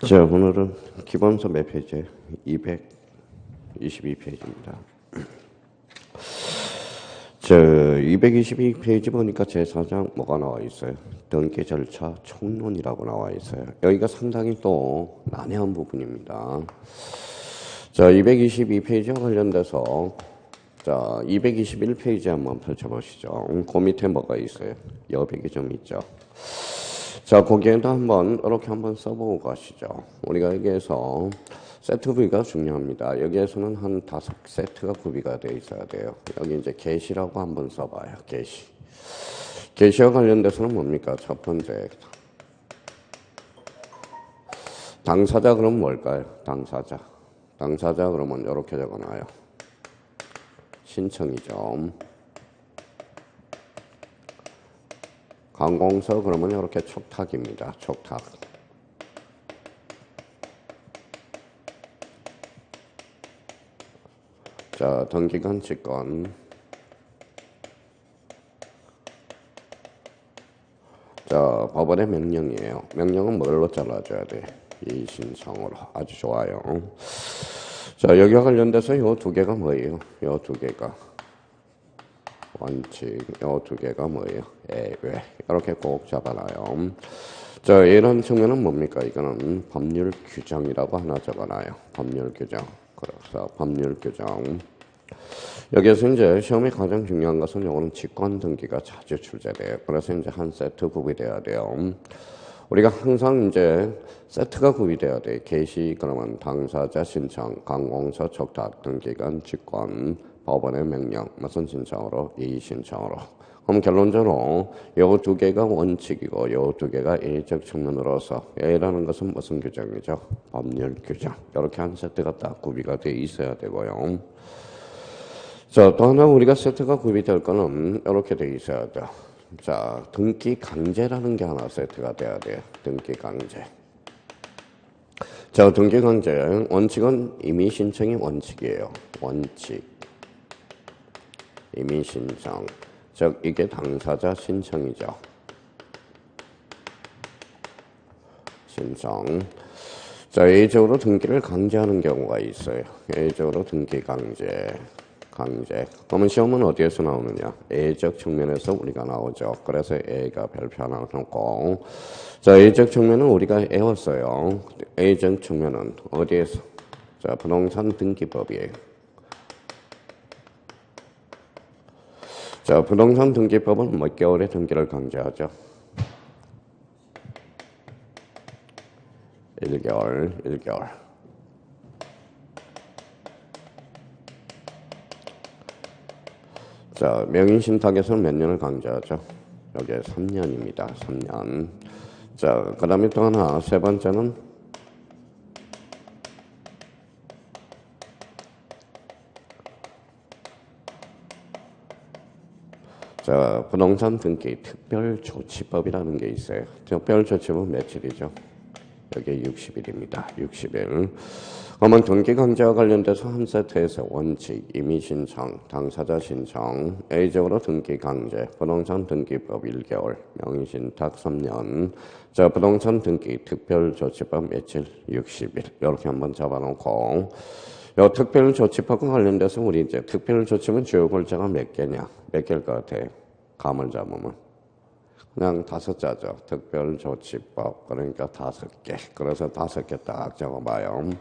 자, 오늘은 기본서 몇 페이지? 222페이지입니다. 자, 222페이지 보니까 제4장 뭐가 나와 있어요? 등기 절차 총론이라고 나와 있어요. 여기가 상당히 또 난해한 부분입니다. 자, 222페이지와 관련돼서 자, 221페이지 한번 펼쳐보시죠. 그 밑에 뭐가 있어요? 여백이 좀 있죠. 자, 거기에도 한번 이렇게 한번 써보고 가시죠. 우리가 여기에서 세트 구비가 중요합니다. 여기에서는 한 5세트가 구비가 되어 있어야 돼요. 여기 이제 게시라고 한번 써봐요. 게시. 게시와 관련돼서는 뭡니까? 첫 번째. 당사자 그럼 뭘까요? 당사자. 당사자 그러면 이렇게 적어놔요. 신청이죠. 관공서 그러면 이렇게 촉탁입니다. 촉탁. 자, 등기관 직권. 자, 법원의 명령이에요. 명령은 뭘로 잘라줘야 돼? 이의신청으로. 아주 좋아요. 자, 여기와 관련돼서 이 두 개가 뭐예요? 이 두 개가. 원칙, 이 두 개가 뭐예요? 예외. 이렇게 꼭 잡아놔요. 자, 이런 측면은 뭡니까? 이거는 법률 규정이라고 하나 적어놔요. 법률 규정. 그래서 법률 규정. 여기에서 이제 시험에 가장 중요한 것은 요거는 직권 등기가 자주 출제돼요. 그래서 이제 한 세트 구비돼야 돼요. 우리가 항상 이제 세트가 구비돼야 돼. 게시 그러면 당사자 신청, 관공서 촉탁, 등기관 직권, 법원의 명령, 무슨 신청으로? 이의 신청으로. 그럼 결론적으로 요 두 개가 원칙이고 요 두 개가 예의적 측면으로서 예라는 것은 무슨 규정이죠? 법률 규정. 이렇게 한 세트가 딱 구비가 돼 있어야 되고요. 자, 또 하나 우리가 세트가 구비될 거는 이렇게 돼 있어야 돼요. 자, 등기 강제라는 게 하나 세트가 돼야 돼요. 등기 강제. 자, 등기 강제. 원칙은 임의 신청이 원칙이에요. 원칙. 임의 신청. 즉, 이게 당사자 신청이죠. 신청. 자, 예외적으로 등기를 강제하는 경우가 있어요. 예외적으로 등기 강제. 그러면 시험은 어디에서 나오느냐? 예외적 측면에서 우리가 나오죠. 그래서 A가 별표 하나 놓고. 자, 예외적 측면은 우리가 외웠어요. 예외적 측면은 어디에서? 자, 부동산 등기법이에요. 자, 부동산 등기법은 몇 개월에 등기를 강제하죠? 1개월. 자, 명의신탁에서는 몇 년을 강제하죠? 여기에 3년입니다. 3년. 자, 그 다음에 또 하나, 세 번째는 자, 부동산 등기 특별조치법이라는 게 있어요. 특별조치법은 며칠이죠? 여기 60일입니다. 60일. 그러면 등기 강제와 관련돼서 한 세트에서 원칙, 임의 신청, 당사자 신청, A적으로 등기 강제, 부동산 등기법 1개월, 명의 신탁 3년. 자, 부동산 등기 특별조치법 며칠? 60일. 이렇게 한번 잡아놓고 요 특별조치법과 관련돼서 우리 이제 특별조치는 주요 글자가 몇 개냐? 몇 개일 것 같아요? 감을 잡으면. 그냥 5자죠. 특별조치법. 그러니까 5개. 그래서 5개 딱 적어봐요.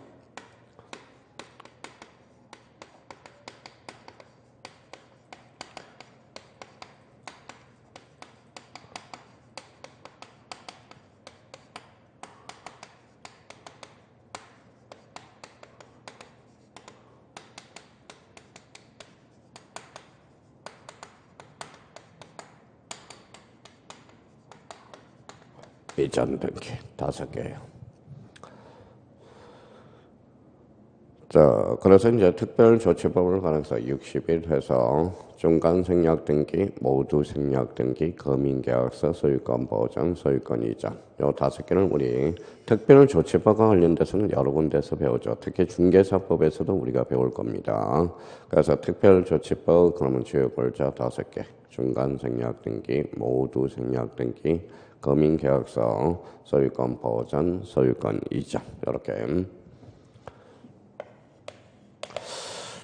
이전 등기 5개예요. 자, 그래서 이제 특별조치법을 관해서 60일 해서 중간 생략 등기, 모두 생략 등기, 검인계약서, 소유권 보전, 소유권 이전. 요 5개는 우리 특별조치법과 관련돼서는 여러 군데서 배우죠. 특히 중개사법에서도 우리가 배울 겁니다. 그래서 특별조치법 그러면 주요 골자 5개. 중간 생략 등기, 모두 생략 등기, 검인계약서, 소유권 보전, 소유권 이전. 이렇게.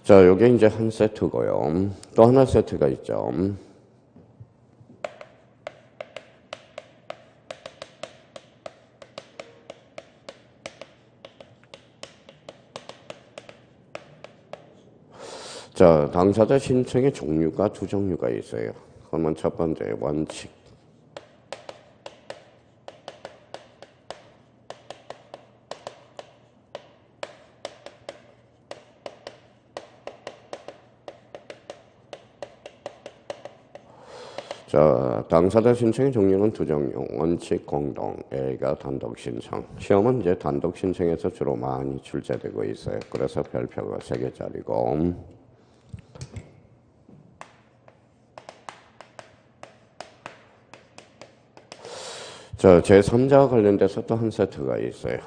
자, 요게 이제 한 세트고요. 또 하나 세트가 있죠. 자, 당사자 신청의 종류가 2종류가 있어요. 그러면 첫 번째 원칙. 자, 당사자 신청의 종류는 2종류. 원칙, 공동, A가 단독 신청. 시험은 이제 단독 신청에서 주로 많이 출제되고 있어요. 그래서 별표가 3개짜리고. 자, 제3자와 관련돼서 또 한 세트가 있어요.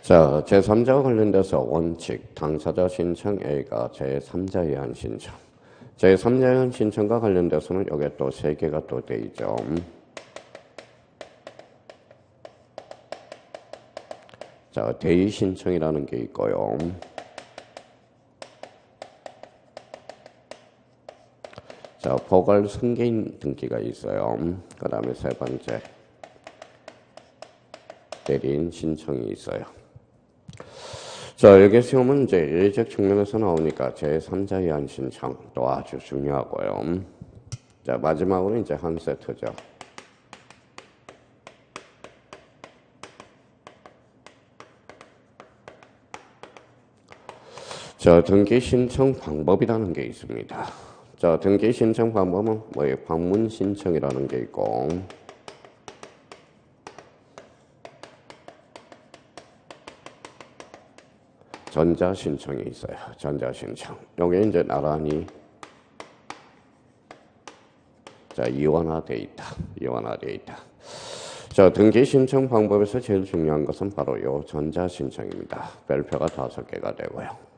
자, 제3자와 관련돼서 원칙, 당사자 신청 A가 제3자에 의한 신청. 제3자에 의한 신청과 관련돼서는 여기에 또 3개가 또 돼 있죠. 자, 대의 신청이라는 게 있고요. 자, 포괄 승계인 등기가 있어요. 그 다음에 세 번째, 대리인 신청이 있어요. 자, 여기 시험은 이제 예의적 측면에서 나오니까 제3자에 의한 신청 또 아주 중요하고요. 자, 마지막으로 이제 한 세트죠. 자, 등기 신청 방법이라는 게 있습니다. 자, 등기 신청 방법은 뭐예요? 방문 신청이라는 게 있고, 전자 신청이 있어요. 전자 신청. 여기 이제 나란히 자, 이원화돼 있다. 이원화돼 있다. 자, 등기 신청 방법에서 제일 중요한 것은 바로 요 전자 신청입니다. 별표가 5개가 되고요.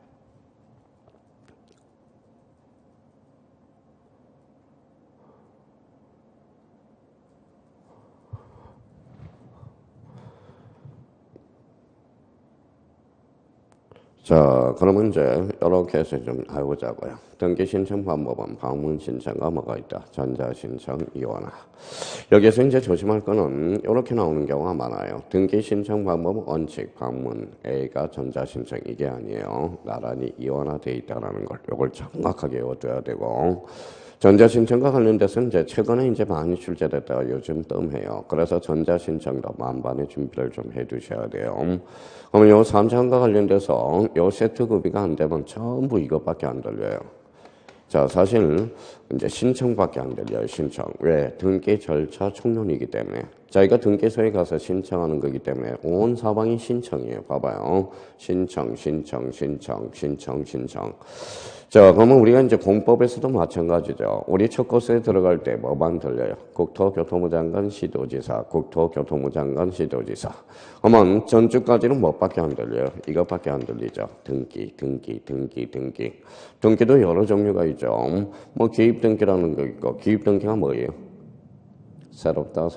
자, 그러면 이제 이렇게 해서 좀 해보자고요. 등기 신청 방법은 방문 신청과 뭐가 있다? 전자 신청, 이원화. 여기서 이제 조심할 거는 이렇게 나오는 경우가 많아요. 등기 신청 방법은 원칙, 방문, A가 전자 신청 이게 아니에요. 나란히 이원화돼 있다라는 걸 이걸 정확하게 외워둬야 되고. 전자신청과 관련돼서는 이제 최근에 이제 많이 출제됐다가 요즘 뜸해요. 그래서 전자신청도 만반의 준비를 좀 해두셔야 돼요. 그러면 요 3차원과 관련돼서 요 세트 구비가 안 되면 전부 이것밖에 안 들려요. 자, 사실 이제 신청밖에 안 들려요. 신청. 왜? 등기 절차 총론이기 때문에. 자기가 등기소에 가서 신청하는 거기 때문에 온 사방이 신청이에요. 봐봐요. 신청, 신청, 신청, 신청, 신청. 자, 그러면 우리가 이제 공법에서도 마찬가지죠. 우리 첫 코스에 들어갈 때 뭐만 들려요? 국토교통부 장관, 시도지사, 국토교통부 장관, 시도지사. 그러면 전주까지는 뭐밖에 안 들려요? 이것밖에 안 들리죠. 등기, 등기, 등기, 등기. 등기도 여러 종류가 있죠. 뭐 기입등기라는 거 있고, 기입등기가 뭐예요? 새롭다.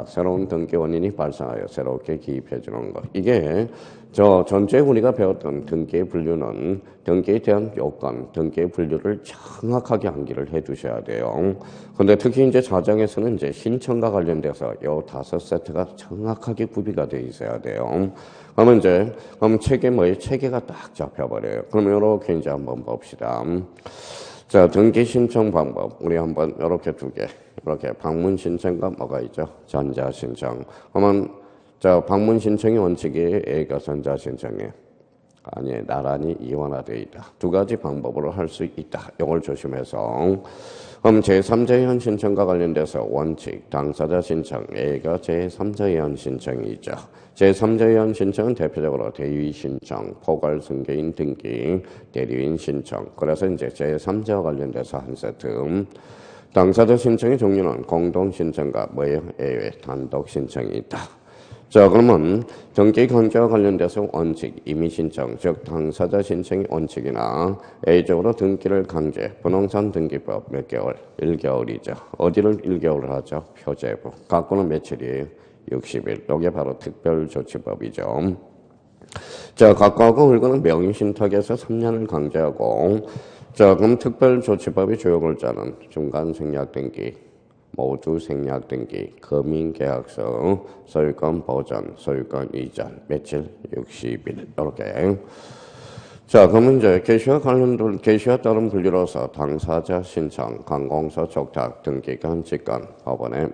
새로운 등기 원인이 발생하여 새롭게 기입해 주는 것. 이게 저 전체 우리가 배웠던 등기의 분류는 등기에 대한 요건, 등기의 분류를 정확하게 암기를 해 두셔야 돼요. 근데 특히 이제 자정에서는 이제 신청과 관련돼서 요 5세트가 정확하게 구비가 돼 있어야 돼요. 그러면 이제 책에 뭐예요? 체계가 딱 잡혀버려요. 그러면 이렇게 이제 한번 봅시다. 자, 등기 신청 방법. 우리 한번 이렇게 2개. 이렇게 방문 신청과 뭐가 있죠? 전자 신청. 그러면 자, 방문 신청이 원칙이 A가 전자 신청이에요. 아니, 나란히 이원화되어 있다. 두 가지 방법으로 할 수 있다. 이걸 조심해서. 그럼 제3자의원 신청과 관련돼서 원칙, 당사자 신청, A가 제3자의원 신청이죠. 제3자의원 신청은 대표적으로 대위 신청, 포괄 승계인 등기, 대리인 신청. 그래서 이제 제3자와 관련돼서 한 세트. 당사자 신청의 종류는 공동 신청과 뭐예요? A의 단독 신청이 있다. 자, 그러면 등기 강제와 관련돼서 원칙, 임의 신청, 즉 당사자 신청의 원칙이나 A적으로 등기를 강제, 부동산 등기법 몇 개월? 1개월이죠. 어디를 1개월을 하죠? 표제부. 갖고는 며칠이에요? 60일. 이게 바로 특별조치법이죠. 자, 각과하고 물건은 명의신탁에서 3년을 강제하고, 자, 그럼 특별조치법의 주요 글자는 중간 생략등기, 모두 생략등기, 금인계약서, 소유권 보전, 소유권 이전, 며칠? 60일. 이렇게. 자, 그러면 이제 개시와 다른 분류로서 당사자 신청, 관공서 촉탁, 등기관 직관, 법원의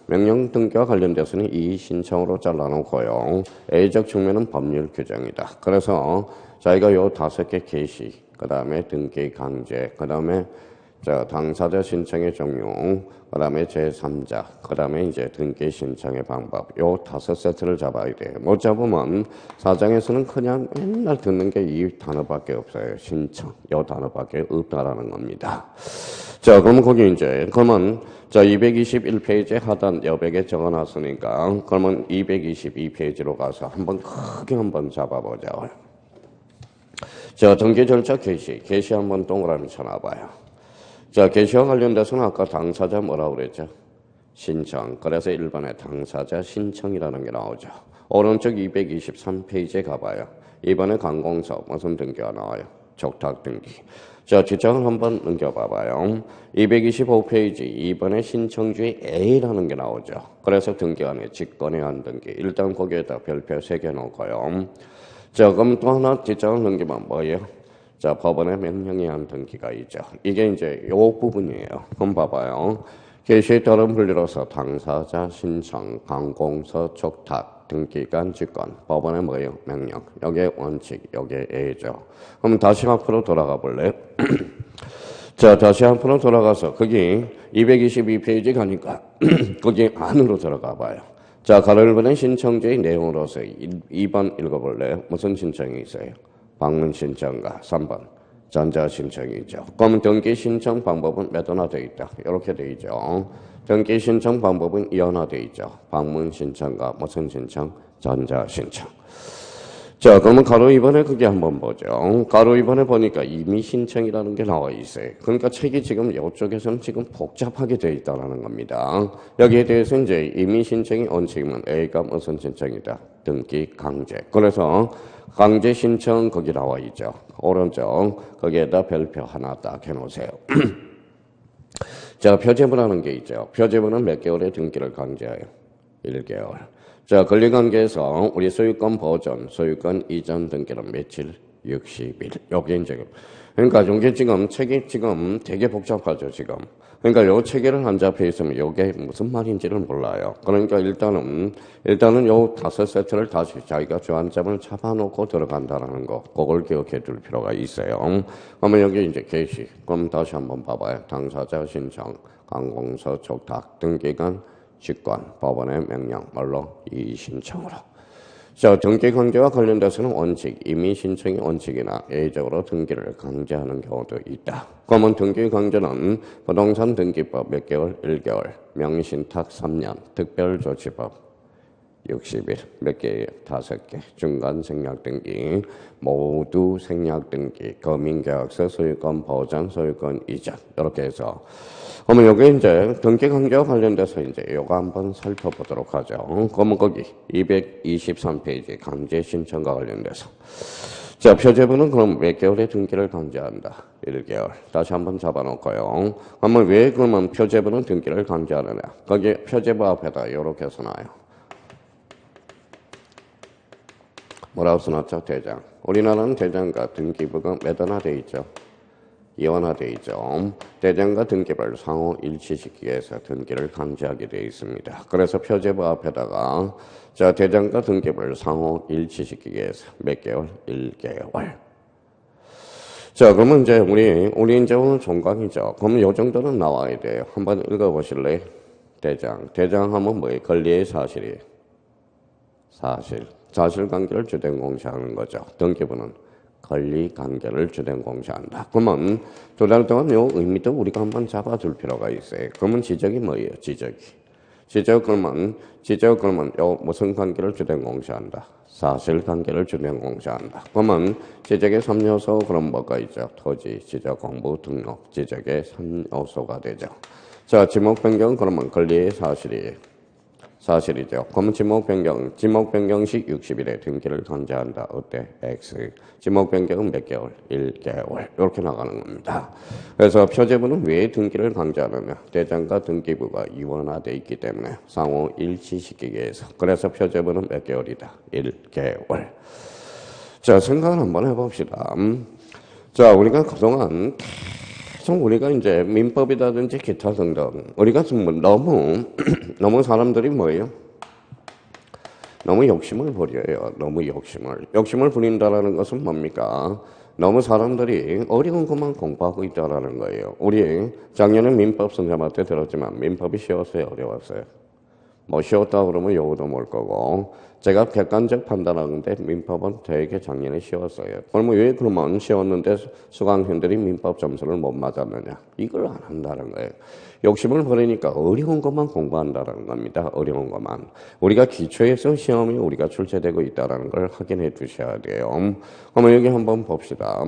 명령 등기와 관련돼서는 이 신청으로 잘라놓고요. A적 측면은 법률 규정이다. 그래서 저희가 요 5개 개시, 그 다음에 등기 강제, 그 다음에 당사자 신청의 종류, 그 다음에 제3자, 그 다음에 이제 등기 신청의 방법, 요 5세트를 잡아야 돼요. 못 잡으면 사장에서는 그냥 맨날 듣는 게 이 단어밖에 없어요. 신청, 요 단어밖에 없다라는 겁니다. 자, 그러면 거기 이제, 그러면, 221페이지 하단 여백에 적어놨으니까, 그러면 222페이지로 가서 크게 한번 잡아보자. 자, 등기 절차 개시 한번 동그라미 쳐놔봐요. 자, 개시와 관련돼서는 아까 당사자 뭐라고 그랬죠? 신청. 그래서 1번에 당사자 신청이라는 게 나오죠. 오른쪽 223페이지에 가봐요. 이번에 관공서 무슨 등기가 나와요? 촉탁 등기. 자, 뒷장을 한번 넘겨봐봐요. 225페이지 2번에 신청주의 A라는 게 나오죠. 그래서 등기관의 직권의안 등기. 일단 거기에다 별표 3개 놓고요. 자, 그럼 또 하나 뒷장을 넘기면 뭐예요? 자, 법원의 명령에 의한 등기가 있죠. 이게 이제 요 부분이에요. 그럼 봐봐요. 개시에 따른 분류로서 당사자 신청, 관공서 촉탁, 등기관 직권, 법원의 뭐예요? 명령. 여기에 원칙, 여기에 A죠. 그럼 다시 앞으로 돌아가 볼래요? 자, 다시 앞으로 돌아가서 거기 222페이지 가니까 거기 안으로 들어가 봐요. 자, 가로를 보낸 신청제의 내용으로서 2번 읽어볼래요? 무슨 신청이 있어요? 방문 신청과 3번 전자 신청이죠. 그럼 등기 신청 방법은 몇 원화 되어 있다. 이렇게 되어 있죠. 등기 신청 방법은 이원화 되어 있죠. 방문 신청과 무슨 신청? 전자 신청. 자, 그러면 가로 2번에 그게 한번 보죠. 가로 2번에 보니까 임의 신청이라는 게 나와 있어요. 그러니까 책이 지금 이쪽에서는 지금 복잡하게 되어 있다는 겁니다. 여기에 대해서 이제 임의 신청이 원칙이면 A가 무슨 신청이다. 등기 강제. 그래서 강제 신청 거기 나와 있죠. 오른쪽 거기에다 별표 하나 딱 해놓으세요. 자, 표제부라는 게 있죠. 표제부는 몇 개월의 등기를 강제해요? 1개월. 자, 권리관계에서 우리 소유권 보전, 소유권 이전 등기는 며칠? 60일. 여기 이제 그러니까 이게 지금 책이 지금 되게 복잡하죠, 지금. 그러니까 요 체계를 안 잡혀 있으면 요게 무슨 말인지를 몰라요. 그러니까 일단은 요 5세트를 다시 자기가 주안점을 잡아놓고 들어간다라는 거, 그걸 기억해 둘 필요가 있어요. 그러면 여기 이제 개시. 그럼 다시 한번 봐봐요. 당사자 신청, 관공서 촉탁, 등기관 직권, 법원의 명령, 뭘로? 이 신청으로. 자, 등기 강제와 관련돼서는 원칙, 임의 신청이 원칙이나 A적으로 등기를 강제하는 경우도 있다. 그러면 등기 강제는 부동산 등기법 몇 개월? 1개월, 명의신탁 3년, 특별조치법 60일, 몇 개예요? 5개. 중간 생략등기, 모두 생략등기, 검인계약서, 소유권 보전, 소유권 이전. 이렇게 해서. 그러면 여기 이제 등기 강제와 관련돼서 이제 요거 한번 살펴보도록 하죠. 그러면 거기 223페이지 강제 신청과 관련돼서. 자, 표제부는 그럼 몇 개월의 등기를 강제한다? 1개월. 다시 한번 잡아놓고요. 그러면 왜 그러면 표제부는 등기를 강제하느냐? 거기 표제부 앞에다 요렇게 써놔요. 뭐라고 써놨죠? 대장. 우리나라는 대장과 등기부가 몇 원화 돼 있죠? 이원화되어 있죠. 대장과 등기를 상호 일치시키기 위해서 등기를 강제하게 되어 있습니다. 그래서 표제부 앞에다가 자 대장과 등기를 상호 일치시키기 위해서 몇 개월? 1개월. 자 그러면 이제 우리 이제 오늘 종강이죠. 그러면 요 정도는 나와야 돼요. 한번 읽어보실래요? 대장하면 뭐예요? 권리의 사실이에요. 사실관계를 주된 공시하는 거죠. 등기부는 권리관계를 주된 공시한다. 그러면 두 달 동안 요 의미도 우리가 한번 잡아둘 필요가 있어요. 그러면 지적이 뭐예요? 지적 그러면 요 무슨 관계를 주된 공시한다? 사실관계를 주된 공시한다. 그러면 지적의 3요소 그럼 뭐가 있죠? 토지, 지적, 공부, 등록, 지적의 3요소가 되죠. 자, 지목 변경 그러면 권리의 사실이죠. 그럼 지목 변경 시 60일에 등기를 강제한다. 어때? X. 지목 변경은 몇 개월? 1개월. 이렇게 나가는 겁니다. 그래서 표제부는 왜 등기를 강제하느냐? 대장과 등기부가 이원화되어 있기 때문에 상호 일치시키기 위해서. 그래서 표제부는 몇 개월이다? 1개월. 자, 생각을 한번 해봅시다. 자, 우리가 그동안 우리가 이제 민법이라든지 기타 등등 우리가 너무 사람들이 뭐예요? 너무 욕심을 부려요. 욕심을 부린다라는 것은 뭡니까? 너무 사람들이 어려운 것만 공부하고 있다라는 거예요. 우리 작년에 민법 선생님한테 들었지만 민법이 쉬웠어요, 어려웠어요? 뭐 쉬웠다 그러면 요거도 몰 거고 제가 객관적 판단하는데 민법은 되게 작년에 쉬웠어요. 그러면 쉬웠는데 수강생들이 민법 점수를 못 맞았느냐? 이걸 안 한다는 거예요. 욕심을 부리니까 어려운 것만 공부한다는 겁니다. 어려운 것만. 우리가 기초에서 시험이 우리가 출제되고 있다는 걸 확인해 두셔야 돼요. 그러면 여기 한번 봅시다.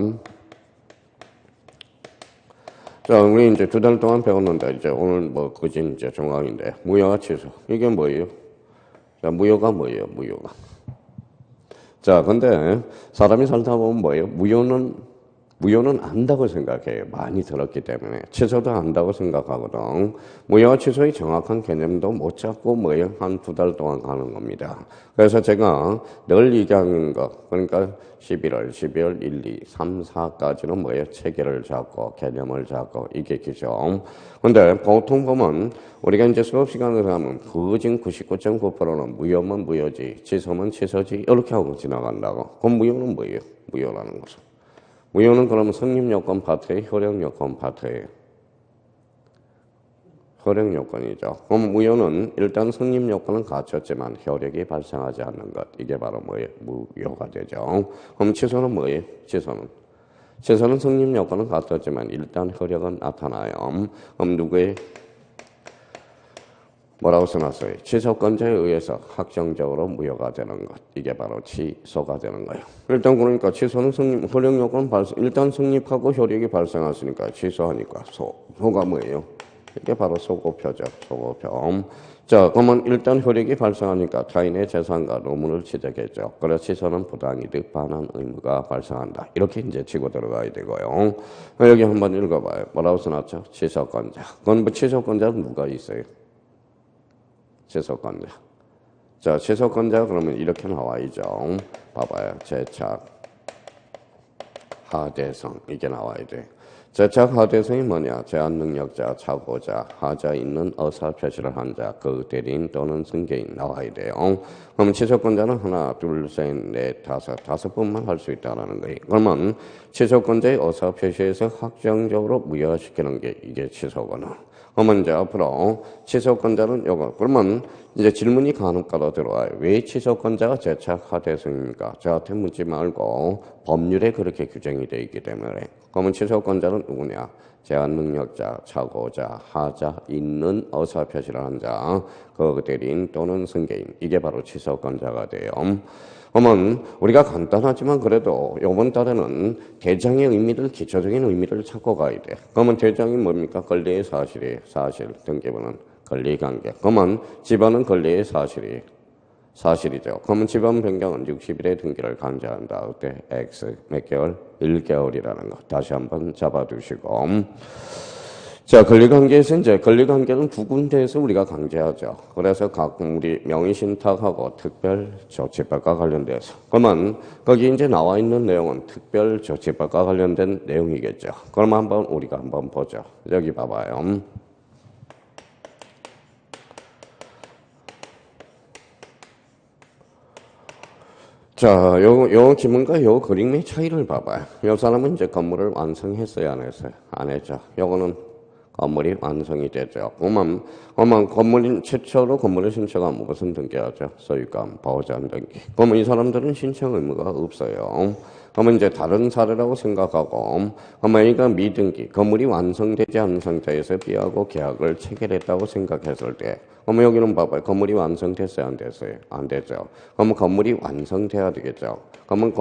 자, 우리 이제 두 달 동안 배웠는데, 이제 오늘 그진 이제 종강인데, 무효와 취소. 이게 뭐예요? 자, 무효가 뭐예요? 무효가. 자, 근데 사람이 살다 보면 뭐예요? 무효는 안다고 생각해요. 많이 들었기 때문에. 취소도 안다고 생각하거든. 무효와 취소의 정확한 개념도 못 잡고 한 두 달 동안 가는 겁니다. 그래서 제가 늘 얘기하는 거, 그러니까 12월 1, 2, 3, 4까지는 체계를 잡고 개념을 잡고 이게 기죠. 근데 보통 보면 우리가 이제 수업 시간을 하면 거진 99.9%는 무효면 무효지, 취소면 취소지 이렇게 하고 지나간다고. 그럼 무효는 뭐예요? 무효라는 것은. 무효는 그러면 성립요건 파트예요? 효력요건 파트예요? 효력요건이죠. 그럼 무효는 일단 성립요건은 갖췄지만 효력이 발생하지 않는 것. 이게 바로 뭐예요? 무효가 되죠. 그럼 취소는 뭐예요? 취소는 성립요건은 갖췄지만 일단 효력은 나타나요. 그럼 누구의 뭐라고 써놨어요? 취소권자에 의해서 확정적으로 무효가 되는 것. 이게 바로 취소가 되는 거예요. 일단 그러니까 취소는 효력요건 일단 성립하고 효력이 발생했으니까 취소하니까 소가 뭐예요? 이게 바로 소고표죠. 소고표. 자, 그러면 일단 효력이 발생하니까 타인의 재산과 노무를 취득했죠. 그래서 취소는 부당이득 반환 의무가 발생한다. 이렇게 이제 치고 들어가야 되고요. 여기 한번 읽어봐요. 뭐라고 써놨죠? 취소권자. 그럼 취소권자는 누가 있어요? 취소권자. 자, 취소권자 그러면 이렇게 나와야죠. 봐봐요. 제착, 하대성 이게 나와야 돼. 제착, 하대성이 뭐냐? 제한능력자, 착오자, 하자 있는 의사 표시를 한 자, 그 대리인 또는 승계인 나와야 돼요. 그러면 취소권자는 하나, 둘, 셋, 넷, 다섯 번만 할 수 있다는 거예요. 그러면 취소권자의 의사 표시에서 확정적으로 무효시키는 게 이게 취소거든. 그러면 이제 앞으로 취소권자는 요거. 그러면 이제 질문이 간혹가다 들어와요. 왜 취소권자가 제착하대성입니까? 저한테 묻지 말고 법률에 그렇게 규정이 되어 있기 때문에. 그러면 취소권자는 누구냐? 제한능력자, 착오자, 하자, 있는 의사표시를 한 자, 그 대리인 또는 승계인. 이게 바로 취소권자가 돼요. 그러면 우리가 간단하지만 그래도 이번 달에는 대장의 의미를 기초적인 의미를 찾고 가야 돼. 그러면 대장이 뭡니까? 권리의 사실이에요. 사실. 등기부는 권리관계. 그러면 집안은 권리의 사실이죠. 그러면 집안 변경은 60일의 등기를 강제한다. 그때 X 몇 개월? 1개월이라는 거. 다시 한번 잡아두시고. 자, 권리관계에서 이제 권리관계는 두 군데에서 우리가 강제하죠. 그래서 각 우리 명의신탁하고 특별조치법과 관련돼서. 그러면 거기 이제 나와 있는 내용은 특별조치법과 관련된 내용이겠죠. 그럼 우리가 한번 보죠. 여기 봐봐요. 자, 요 지문과 요 그림의 차이를 봐봐요. 요 사람은 이제 건물을 완성했어요, 안 했어요? 안 했죠. 요거는 건물이 완성이 되죠. 그러면 건물인 최초로 건물을 신청하면 무슨 등기하죠? 소유권 보전 등기. 그러면 이 사람들은 신청 의무가 없어요. 그러면 이제 다른 사례라고 생각하고, 그러면 이거 미등기, 건물이 완성되지 않은 상태에서 B하고 계약을 체결했다고 생각했을 때, 그러면 여기는 봐봐요. 건물이 완성됐어요, 안 됐어요? 안 됐죠. 그러면 건물이 완성돼야 되겠죠. 그러면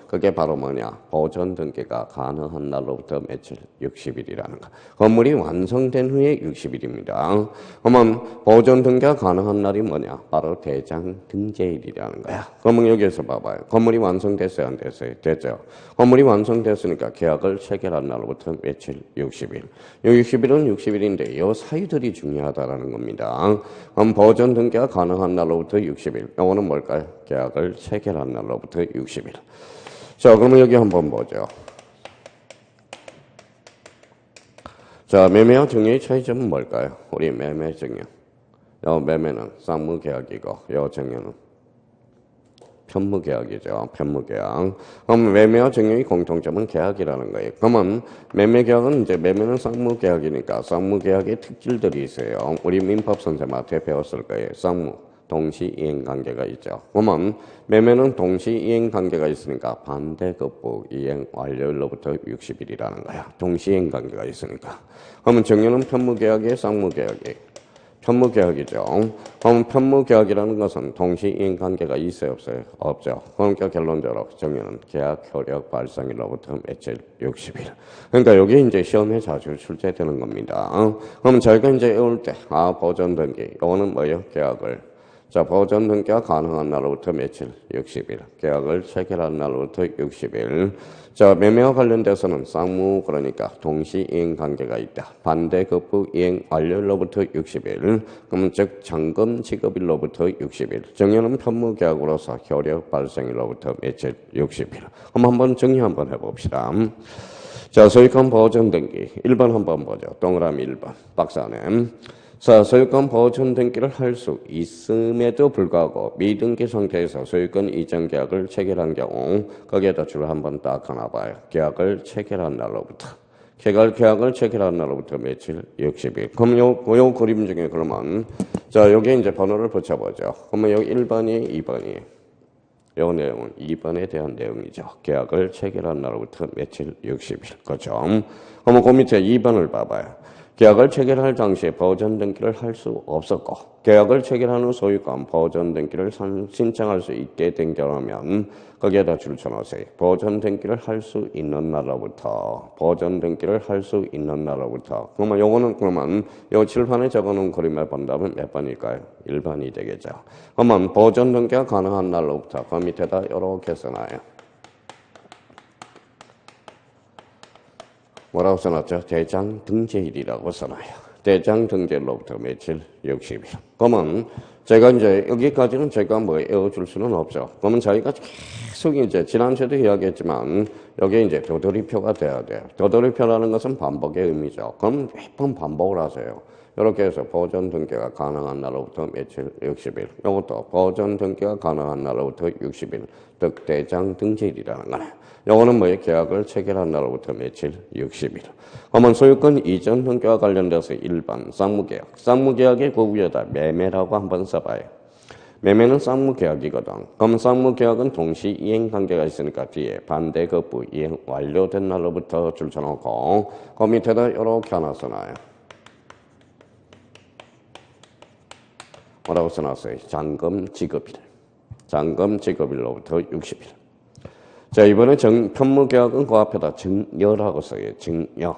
그게 바로 뭐냐? 보전 등기가 가능한 날로부터 며칠? 60일이라는 거. 건물이 완성된 후에 60일입니다. 그러면 보전 등기가 가능한 날이 뭐냐? 바로 대장 등재일이라는 거야. 그러면 여기에서 봐봐요. 건물이 완성됐어요, 안 됐어요? 됐죠. 건물이 완성됐으니까 계약을 체결한 날로부터 며칠? 60일. 이 60일은 60일인데 이 사유들이 중요하다라는 겁니다. 그럼 보전 등기가 가능한 날로부터 60일. 이거는 뭘까요? 계약을 체결한 날로부터 60일. 자, 그러면 여기 한번 보죠. 자, 매매와 증여의 차이점은 뭘까요? 우리 매매 증여. 요 매매는 쌍무계약이고, 요 증여는 편무계약이죠. 편무계약. 그럼 매매와 증여의 공통점은 계약이라는 거예요. 그러면 매매계약은 이제 매매는 쌍무계약이니까 쌍무계약의 특질들이 있어요. 우리 민법 선생님한테 배웠을 거예요. 쌍무. 동시이행관계가 있죠. 그러면 매매는 동시이행관계가 있으니까 반대급부 이행 완료일로부터 60일이라는 거야. 동시이행관계가 있으니까. 그러면 증여는 편무계약이에요, 쌍무계약이에요? 편무계약이죠. 그럼 편무계약이라는 것은 동시이행관계가 있어요, 없어요? 없죠. 그러니까 결론적으로 증여는 계약 효력 발생일로부터 며칠? 60일. 그러니까 여기 이제 시험에 자주 출제되는 겁니다. 그럼 저희가 이제 외울 때, 보전 등기. 이거는 뭐예요? 계약을. 자, 보전 등기가 가능한 날로부터 며칠? 60일. 계약을 체결한 날로부터 60일. 자, 매매와 관련돼서는 쌍무, 그러니까 동시이행 관계가 있다. 반대급부 이행 완료일로부터 60일. 그럼 즉 잔금 지급일로부터 60일. 정의는 편무계약으로서 효력 발생일로부터 며칠? 60일. 그럼 한번 정리 한번 해봅시다. 자, 소유권 보전 등기. 1번 한번 보죠. 동그라미 1번. 박스 안에. 자, 소유권 보전 등기를 할 수 있음에도 불구하고 미등기 상태에서 소유권 이전 계약을 체결한 경우 거기에다 줄 한번 딱 하나 봐요. 계약을 체결한 날로부터. 계약을 체결한 날로부터 며칠? 60일. 그럼 요 그림 중에 그러면 자, 여기 이제 번호를 붙여보죠. 그러면 여기 1번이 2번이. 요 내용은 2번에 대한 내용이죠. 계약을 체결한 날로부터 며칠? 60일. 그죠? 그러면 그 밑에 2번을 봐봐요. 계약을 체결할 당시에 보전 등기를 할 수 없었고 계약을 체결한 후 소유권 보전 등기를 신청할 수 있게 된 경우면 거기에다 줄 쳐놓으세요. 보전 등기를 할 수 있는 날로부터 보전 등기를 할 수 있는 날로부터 그러면 요거는 그러면 요 칠판에 적어놓은 그림을 본다면 몇 번일까요? 1번이 되겠죠. 그러면 보전 등기가 가능한 날로부터 그 밑에다 이렇게 써놔요. 뭐라고 써놨죠? 대장 등재일이라고 써놔요. 대장 등재일로부터 며칠? 60일. 그러면 제가 이제 여기까지는 제가 뭐 외워줄 수는 없죠. 그러면 저희가 계속 이제 지난주에도 이야기했지만 여기에 이제 도돌이표가 돼야 돼요. 도돌이표라는 것은 반복의 의미죠. 그럼 몇 번 반복을 하세요. 이렇게 해서 보전 등기가 가능한 날로부터 며칠? 60일. 이것도 보전 등기가 가능한 날로부터 60일. 즉 대장 등재일이라는 거네. 요거는 뭐예요? 계약을 체결한 날로부터 며칠? 60일. 그러면 소유권 이전 등기와 관련돼서 1번 쌍무계약. 쌍무계약의 그 위에다 매매라고 한번 써봐요. 매매는 쌍무계약이거든. 그럼 쌍무계약은 동시이행관계가 있으니까 뒤에 반대급부 이행 완료된 날로부터 줄 쳐놓고 그 밑에다 이렇게 하나 써놔요. 뭐라고 써놨어요? 잔금 지급일. 잔금 지급일로부터 60일. 자, 이번에 편무계약은 그 앞에다 증여라고 써요. 증여.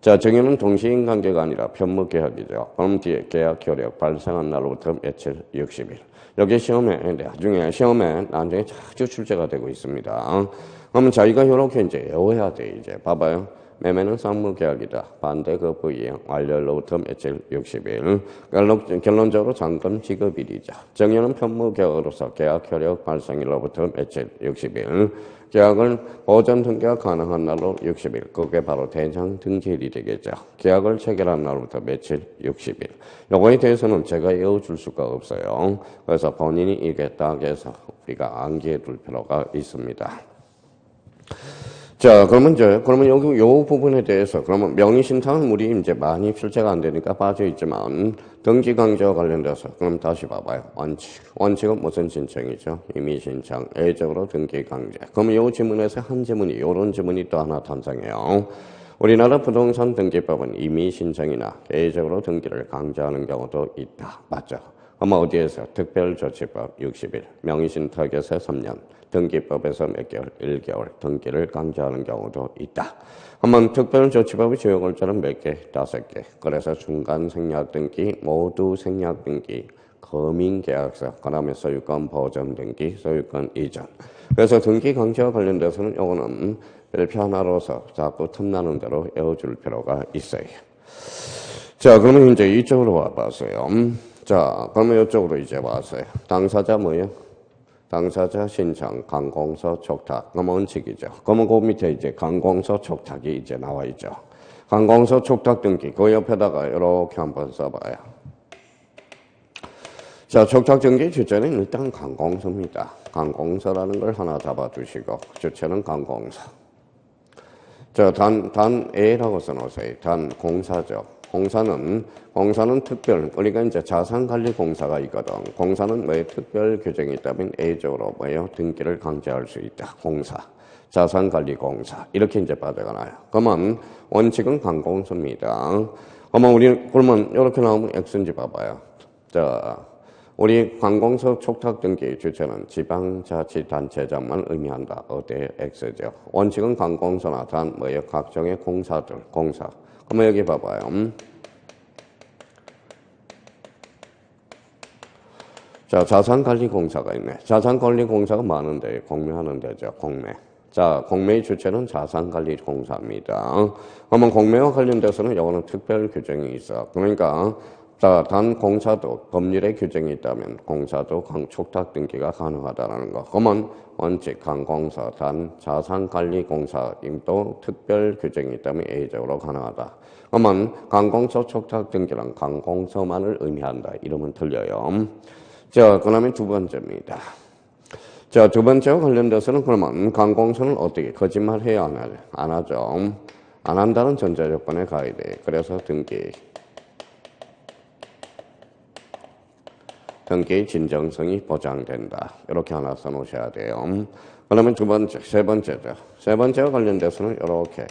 자, 증여는 동시인 관계가 아니라 편무계약이죠. 그럼 뒤에 계약 효력 발생한 날로부터 며칠? 60일. 여기 시험에, 나중에 자주 출제가 되고 있습니다. 그러면 자기가 이렇게 이제 외워야 돼, 이제. 봐봐요. 매매는 상무계약이다. 반대 그 부위 완료로부터 며칠 60일. 결론적으로 잔금 지급일이자. 정년은 편무계약으로서 계약 효력 발생일로부터 며칠 60일. 계약을 보전 등기가 가능한 날로 60일. 그게 바로 대장 등기일이 되겠죠. 계약을 체결한 날부터 며칠 60일. 요거에 대해서는 제가 외워줄 수가 없어요. 그래서 본인이 이게 딱 해서 우리가 암기해 둘 필요가 있습니다. 자, 그러면 여기 요 부분에 대해서, 그러면 명의신탁은 우리 이제 많이 출제가 안 되니까 빠져있지만, 등기강제와 관련돼서, 그럼 다시 봐봐요. 원칙은 무슨 신청이죠? 임의신청, 예적으로 등기강제. 그러면 요 지문에서 한 지문이, 요런 지문이 또 하나 탄생해요. 우리나라 부동산 등기법은 임의신청이나 예적으로 등기를 강제하는 경우도 있다. 맞죠? 그럼 어디에서? 특별조치법 60일, 명의신탁에서 3년, 등기법에서 몇 개월? 1개월 등기를 강제하는 경우도 있다. 한번 특별조치법의 주요 골자는 몇 개? 5개. 그래서 중간 생략 등기, 모두 생략 등기, 거민계약서, 그 다음에 소유권 보전 등기, 소유권 이전. 그래서 등기 강제와 관련돼서는 이거는 별표 하나로서 자꾸 틈나는 대로 외워줄 필요가 있어요. 자, 그러면 이제 이쪽으로 와봤어요. 자, 그러면 이쪽으로 이제 왔어요. 당사자 뭐예요? 당사자 신청, 강공서 촉탁. 그러면 원칙이죠. 그러면 그 밑에 이제 강공서 촉탁이 이제 나와 있죠. 강공서 촉탁 등기. 그 옆에다가 이렇게 한번 써봐요. 자, 촉탁 등기 주체는 일단 강공서입니다. 강공서라는 걸 하나 잡아두시고, 주체는 강공서. 자, 단 A라고 써놓으세요. 단 공사죠. 공사는 특별, 우리가 이제 자산관리공사가 있거든. 공사는 왜 특별 규정이 있다면 A적으로 뭐예요? 등기를 강제할 수 있다. 공사. 자산관리공사. 이렇게 이제 빠져가나요. 그러면 원칙은 강공서입니다. 그러면 이렇게 나오면 X인지 봐봐요. 자, 우리 관공서 촉탁 등기 주체는 지방자치단체장만 의미한다. 어때? X죠. 원칙은 관공서나 단 뭐예요? 각종의 공사들, 공사. 그러면 여기 봐봐요. 자, 자산관리공사가 있네. 자산관리공사가 많은데 공매하는 데죠. 공매. 자, 공매의 주체는 자산관리공사입니다. 그러면 공매와 관련돼서는 이거는 특별 규정이 있어. 그러니까 자, 단 공사도 법률에 규정이 있다면 공사도 촉탁 등기가 가능하다는 거. 그러면 원칙 관공서 단 자산관리공사임도 특별 규정이 있다면 A적으로 가능하다. 그러면 관공서 촉탁 등기란 관공서만을 의미한다. 이러면 틀려요. 자, 그 다음에 두 번째입니다. 자, 두 번째와 관련돼서는 그러면 관공서는 어떻게 거짓말해야 하나요? 안 하죠. 안 한다는 전제조건에 가야 돼. 그래서 등기의 진정성이 보장된다. 이렇게 하나 써놓으셔야 돼요. 그러면 세 번째죠. 세 번째와 관련돼서는 이렇게.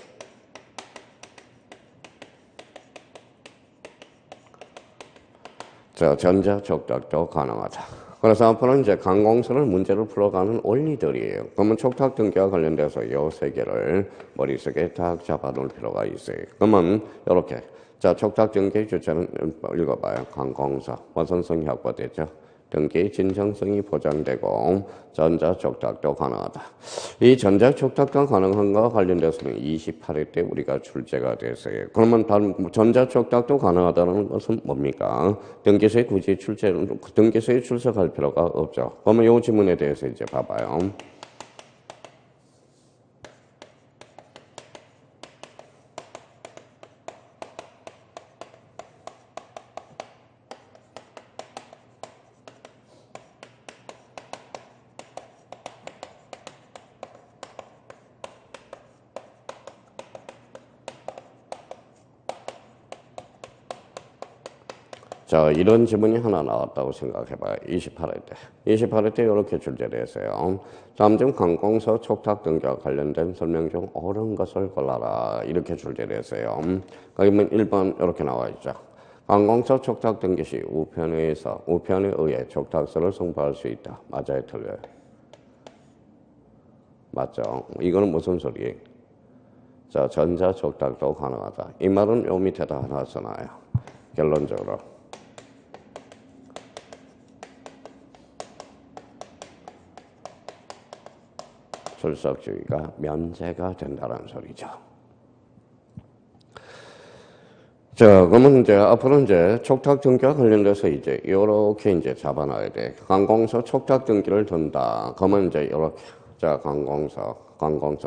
자, 전자촉탁도 가능하다. 그래서 앞으로 이제 관공서를 문제를 풀어가는 원리들이에요. 그러면 촉탁 등기와 관련돼서 이 세 개를 머릿속에 딱 잡아놓을 필요가 있어요. 그러면 이렇게. 자, 촉탁 등기 주체는 읽어봐요. 관공서. 무슨성이 확보되죠? 등기 진정성이 보장되고 전자촉탁도 가능하다. 이 전자촉탁도 가능한 것과 관련돼서는 28회 때 우리가 출제가 됐어요. 그러면 전자촉탁도 가능하다는 것은 뭡니까? 등기소에 굳이 등기소에 출석할 필요가 없죠. 그러면 이 지문에 대해서 이제 봐봐요. 자, 이런 지문이 하나 나왔다고 생각해봐요. 28회 때. 28회 때 이렇게 출제됐어요. 다음 중 관공서 촉탁 등기와 관련된 설명 중 옳은 것을 골라라. 이렇게 출제됐어요. 그러면 1번 이렇게 나와 있죠. 관공서 촉탁 등기 시 우편에 의해 촉탁서를 송부할 수 있다. 맞아요, 틀려요? 맞죠? 이거는 무슨 소리예요? 자, 전자촉탁도 가능하다. 이 말은 요 밑에다 하나 써놔요. 결론적으로. 출석주의가 면제가 된다는 소리죠. 자, 그러면 이제 앞으로 이제 촉탁 등기와 관련돼서 이제 요렇게 이제 잡아놔야 돼. 관공서 촉탁 등기를 둔다. 그러면 이제 요렇게. 자, 관공서.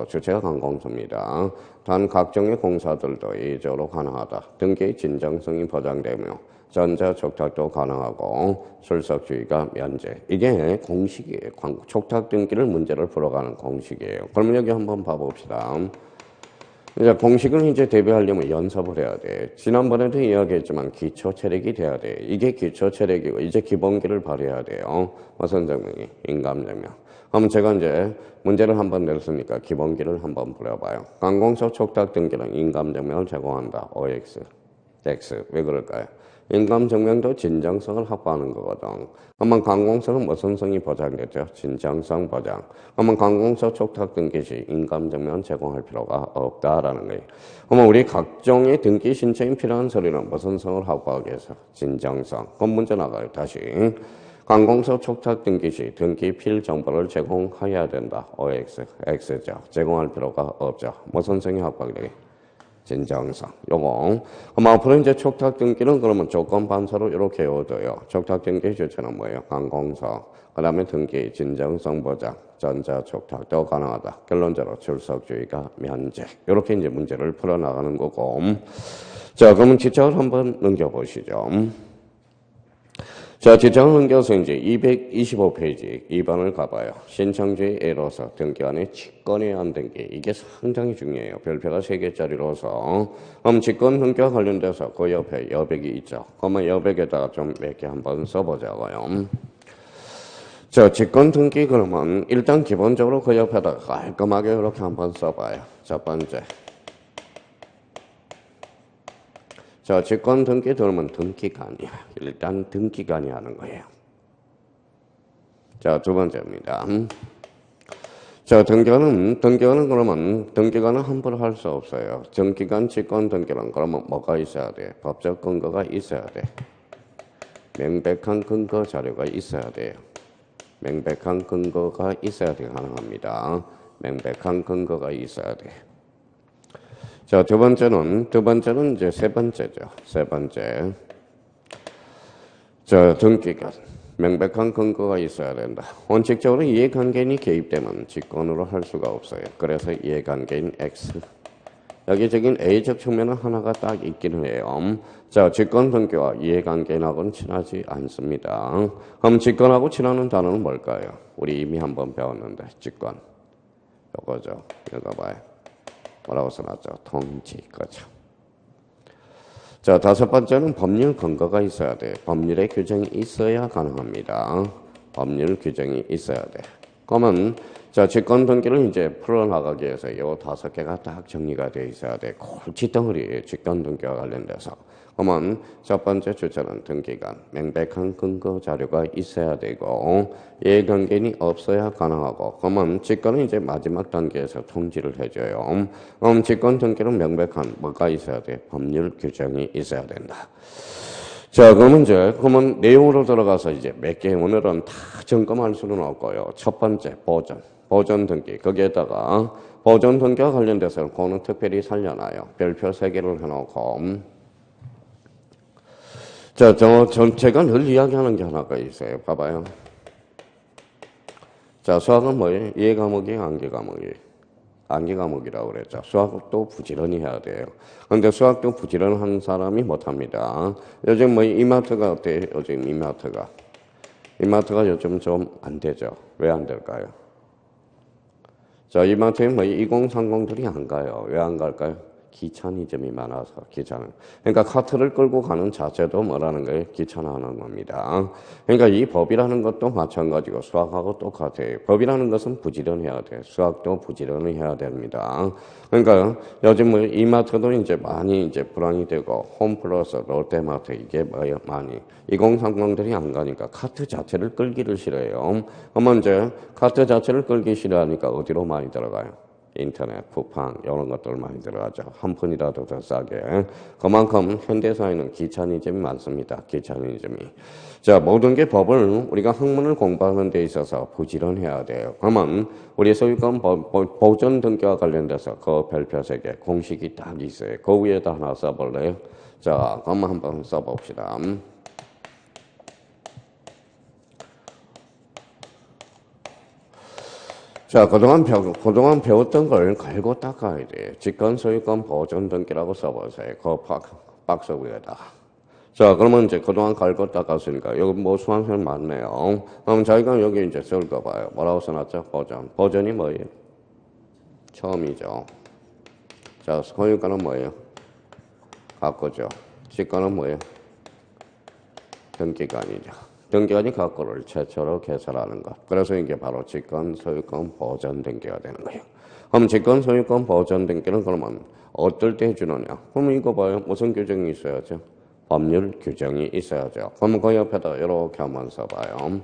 주체가 관공서입니다. 단 각종의 공사들도 이적으로 가능하다. 등기의 진정성이 보장되며 전자 촉탁도 가능하고 출석주의가 면제. 이게 공식이에요. 촉탁 등기를 문제를 풀어가는 공식이에요. 그러면 여기 한번 봐봅시다. 이제 공식을 이제 대비하려면 연습을 해야 돼. 지난번에도 이야기했지만 기초 체력이 돼야 돼. 이게 기초 체력이고 이제 기본기를 발휘해야 돼요. 무슨 증명이? 인감증명. 그럼 제가 이제 문제를 한번 냈으니까 기본기를 한번 풀어봐요. 관공서 촉탁 등기는 인감증명을 제공한다. OX, X. 왜 그럴까요? 인감증명도 진정성을 확보하는 거거든. 그러면 관공서는 무슨 성이 보장되죠? 진정성 보장. 그러면 관공서 촉탁 등기 시 인감증명은 제공할 필요가 없다라는 거예요. 그러면 우리 각종의 등기 신청이 필요한 서류는 무슨 성을 확보하기 위해서? 진정성. 그럼 문제 나가요. 다시. 관공서 촉탁 등기 시 등기 필 정보를 제공해야 된다. OX, X죠. 제공할 필요가 없죠. 무슨 성이 확보하게 되게? 진정성. 요거. 그럼 앞으로 이제 촉탁 등기는 그러면 조건 반사로 이렇게 얻어요. 촉탁 등기 주체는 뭐예요? 관공서. 그 다음에 등기, 진정성 보장, 전자 촉탁도 가능하다. 결론적으로 출석주의가 면제. 이렇게 이제 문제를 풀어나가는 거고. 자, 그러면 지적을 한번 넘겨보시죠. 자, 지적을 넘겨서 이제 225페이지 2번을 가봐요. 신청주의 A로서 등기관의 직권에 의한 등기. 이게 상당히 중요해요. 별표가 3개짜리로서. 그럼 직권 등기와 관련돼서 그 옆에 여백이 있죠. 그러면 여백에다가 좀 몇 개 한번 써보자고요. 자, 직권 등기 그러면 일단 기본적으로 그 옆에다가 깔끔하게 이렇게 한번 써봐요. 첫 번째. 자, 직권 등기 들으면 등기관이야. 일단 등기관이 하는 거예요. 자, 두 번째입니다. 자, 등기관은 그러면 등기관은 함부로 할 수 없어요. 등기관 직권 등기는 그러면 뭐가 있어야 돼? 법적 근거가 있어야 돼. 명백한 근거 자료가 있어야 돼요. 명백한 근거가 있어야 돼 가능합니다. 명백한 근거가 있어야 돼. 자, 두 번째는 이제 세 번째죠. 세 번째. 자, 등기관. 명백한 근거가 있어야 된다. 원칙적으로 이해관계인이 개입되면 직권으로 할 수가 없어요. 그래서 이해관계인 X. 여기적인 A적 측면은 하나가 딱 있기는 해요. 자, 직권 등기와 이해관계인하고는 친하지 않습니다. 그럼 직권하고 친하는 단어는 뭘까요? 우리 이미 한번 배웠는데, 직권. 요거죠. 이거 봐요. 뭐라고 써놨죠? 통지, 거죠. 자, 다섯 번째는 법률 근거가 있어야 돼. 법률의 규정이 있어야 가능합니다. 법률 규정이 있어야 돼. 그러면 자, 직권 등기를 이제 풀어나가기 위해서 이 다섯 개가 딱 정리가 되어 있어야 돼. 골칫덩어리예요. 직권 등기와 관련돼서. 그러면 첫 번째 주체는 등기관, 명백한 근거 자료가 있어야 되고 이해관계인이 없어야 가능하고 그러면 직권은 이제 마지막 단계에서 통지를 해줘요. 그럼 직권 등기는 명백한 뭐가 있어야 돼? 법률 규정이 있어야 된다. 자, 그러면 내용으로 들어가서 이제 몇 개 오늘은 다 점검할 수는 없고요. 첫 번째, 보전 등기. 거기에다가 보전 등기와 관련돼서는 그거는 특별히 살려놔요. 별표 3개를 해놓고. 자, 제가 늘 이야기하는 게 하나가 있어요. 봐봐요. 자, 수학은 뭐예요? 이해 과목이 암기 과목이. 암기 과목이라고 그랬죠. 수학도 부지런히 해야 돼요. 근데 수학도 부지런한 사람이 못합니다. 요즘 이마트가 어때요? 요즘 이마트가 요즘 좀 안 되죠. 왜 안 될까요? 자, 이마트에 2030들이 안 가요. 왜 안 갈까요? 귀차니즘이 많아서 귀찮은. 그러니까 카트를 끌고 가는 자체도 뭐라는 거예요? 귀찮아하는 겁니다. 그러니까 이 법이라는 것도 마찬가지고 수학하고 똑같아요. 법이라는 것은 부지런해야 돼. 수학도 부지런히 해야 됩니다. 그러니까 요즘 이마트도 이제 많이 이제 불황이 되고 홈플러스, 롯데마트 이게 뭐예요? 많이 2030들이 안 가니까 카트 자체를 끌기를 싫어해요. 그러면 이제 카트 자체를 끌기 싫어하니까 어디로 많이 들어가요? 인터넷, 쿠팡 이런 것들 많이 들어가죠. 한 푼이라도 더 싸게. 그만큼 현대사회는 귀차니즘이 많습니다. 귀차니즘이. 자, 모든 게 법을 우리가 학문을 공부하는 데 있어서 부지런해야 돼요. 그러면 우리 소유권 보전 등기와 관련돼서 그 별표 3개 공식이 딱 있어요. 그 위에다 하나 써볼래요? 자, 그럼 한번 써봅시다. 자, 그동안 배웠던 걸 갈고 닦아야 돼. 직권, 소유권, 보존 등기라고 써보세요. 그 박스 위에다. 자, 그러면 이제 그동안 갈고 닦았으니까, 여기 뭐 수강생 많네요. 그럼 저희가 여기 이제 쓸 거 봐요. 뭐라고 써놨죠? 보존. 보존이 뭐예요? 처음이죠. 자, 소유권은 뭐예요? 갖고죠. 직권은 뭐예요? 등기관이죠. 등기관이 갖고를 최초로 개설하는 것. 그래서 이게 바로 직권, 소유권, 보존 등기가 되는 거예요. 그럼 직권, 소유권, 보존 등기는 그러면 어떨 때 해주느냐? 그러면 이거 봐요. 무슨 규정이 있어야죠? 법률 규정이 있어야죠. 그러면 그 옆에다 이렇게 한번 써봐요.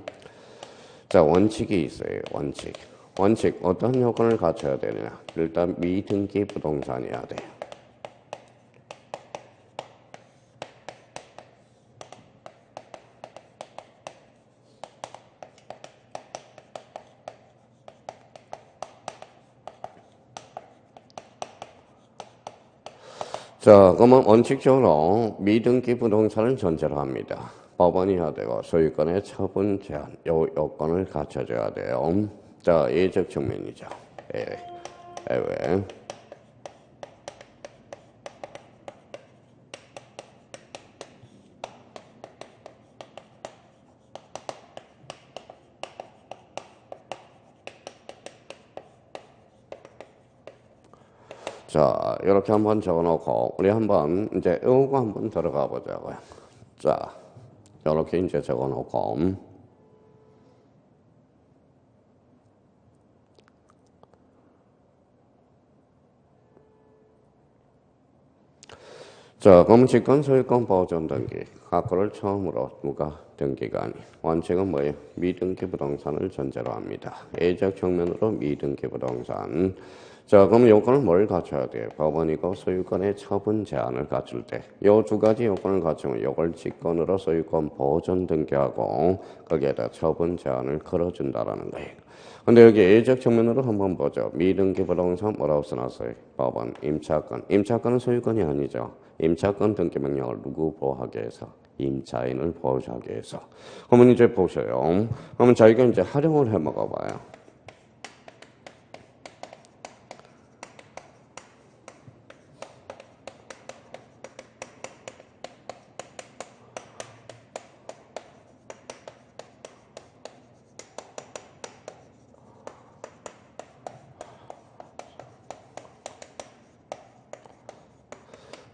자, 원칙이 있어요. 원칙. 원칙. 어떤 요건을 갖춰야 되느냐? 일단 미등기 부동산이어야 돼요. 자, 그러면 원칙적으로 미등기 부동산을 전제로 합니다. 법원이 해야 되고 소유권의 처분 제한, 요 요건을 갖춰줘야 돼요. 자, 예적 측면이죠. 예외. 자, 이렇게 한번 적어놓고 우리 한번 이제 외우고 한번 들어가 보자고요. 자, 이렇게 이제 적어놓고 자, 그럼 직권, 소유권, 보존 등기 각호를 처음으로 누가 등기관이 원칙은 뭐예요? 미등기 부동산을 전제로 합니다. 예적 측면으로 미등기 부동산. 자, 그럼 요건을 뭘 갖춰야 돼요? 법원이고 소유권의 처분 제한을 갖출 때 요 두 가지 요건을 갖추면 요걸 직권으로 소유권 보존 등기하고 거기에다 처분 제한을 걸어준다라는 거예요. 근데 여기 예적 측면으로 한번 보죠. 미등기 부동산 뭐라고 써놨어요? 법원 임차권. 임차권은 소유권이 아니죠. 임차권 등기 명령을 누구 보호하기 위해서? 임차인을 보호하기 위해서. 그러면 이제 보세요. 그러면 저희가 이제 활용을 해 먹어봐요.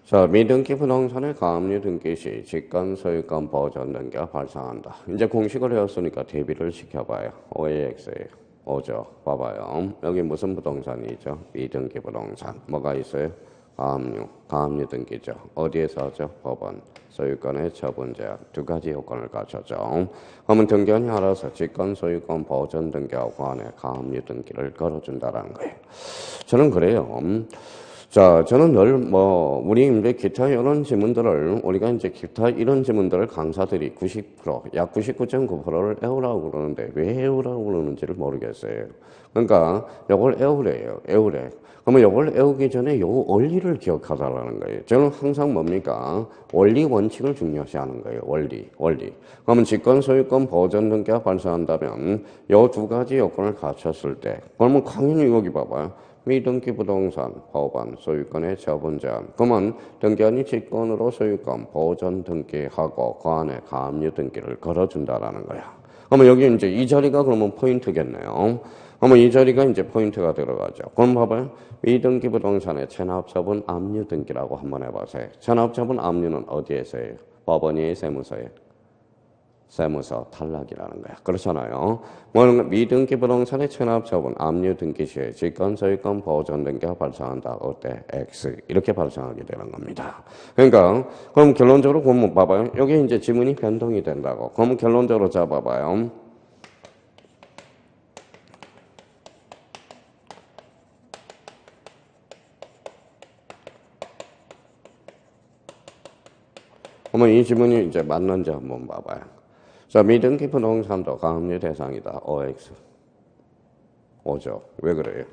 자, 미등기 부동산의 가압류 등기 시 직권, 소유권, 보존 등기가 발생한다. 이제 공식을 외웠으니까 대비를 시켜봐요. OAX예요. 오죠. 봐봐요. 여기 무슨 부동산이죠? 미등기 부동산. 뭐가 있어요? 가압류. 가압류 등기죠. 어디에서 하죠? 법원. 소유권의 처분 제한. 두 가지 요건을 갖춰죠. 그러면 등기관이 알아서 직권, 소유권, 보존 등기하고 관해 가압류 등기를 걸어준다는 거예요. 저는 그래요. 자, 저는 늘 우리 이제 기타 이런 지문들을, 우리가 이제 기타 이런 지문들을 강사들이 90%, 약 99.9%를 외우라고 그러는데 왜 외우라고 그러는지를 모르겠어요. 그러니까 요걸 외우래. 그러면 요걸 외우기 전에 요 원리를 기억하자라는 거예요. 저는 항상 뭡니까? 원리 원칙을 중요시하는 거예요. 원리. 그러면 직권, 소유권, 보존 등기가 발생한다면 요 두 가지 요건을 갖췄을 때, 그러면 당연히 여기 봐봐요. 미등기 부동산, 법원, 소유권의 처분 제한. 그러면 등기관이 직권으로 소유권, 보존 등기하고 그 안에 가압류 등기를 걸어준다라는 거야. 그러면 여기 이제 이 자리가 그러면 포인트겠네요. 그러면 이 자리가 이제 포인트가 들어가죠. 그럼 봐봐요. 미등기 부동산의 체납처분 압류 등기라고 한번 해보세요. 체납처분 압류는 어디에서 해요? 법원이 세무서에. 세무서 탈락이라는 거야. 그렇잖아요. 미등기 부동산의 체납처분, 압류 등기 시에 직권, 소유권, 보존 등기가 발생한다. 어때? X. 이렇게 발생하게 되는 겁니다. 그러니까, 그럼 결론적으로 보면 봐봐요. 여기 이제 지문이 변동이 된다고. 그럼 결론적으로 잡아봐요. 그러면 이 지문이 이제 맞는지 한번 봐봐요. 자, 미등기 부동산도 가압류 대상이다. OX. 오죠. 왜 그래요?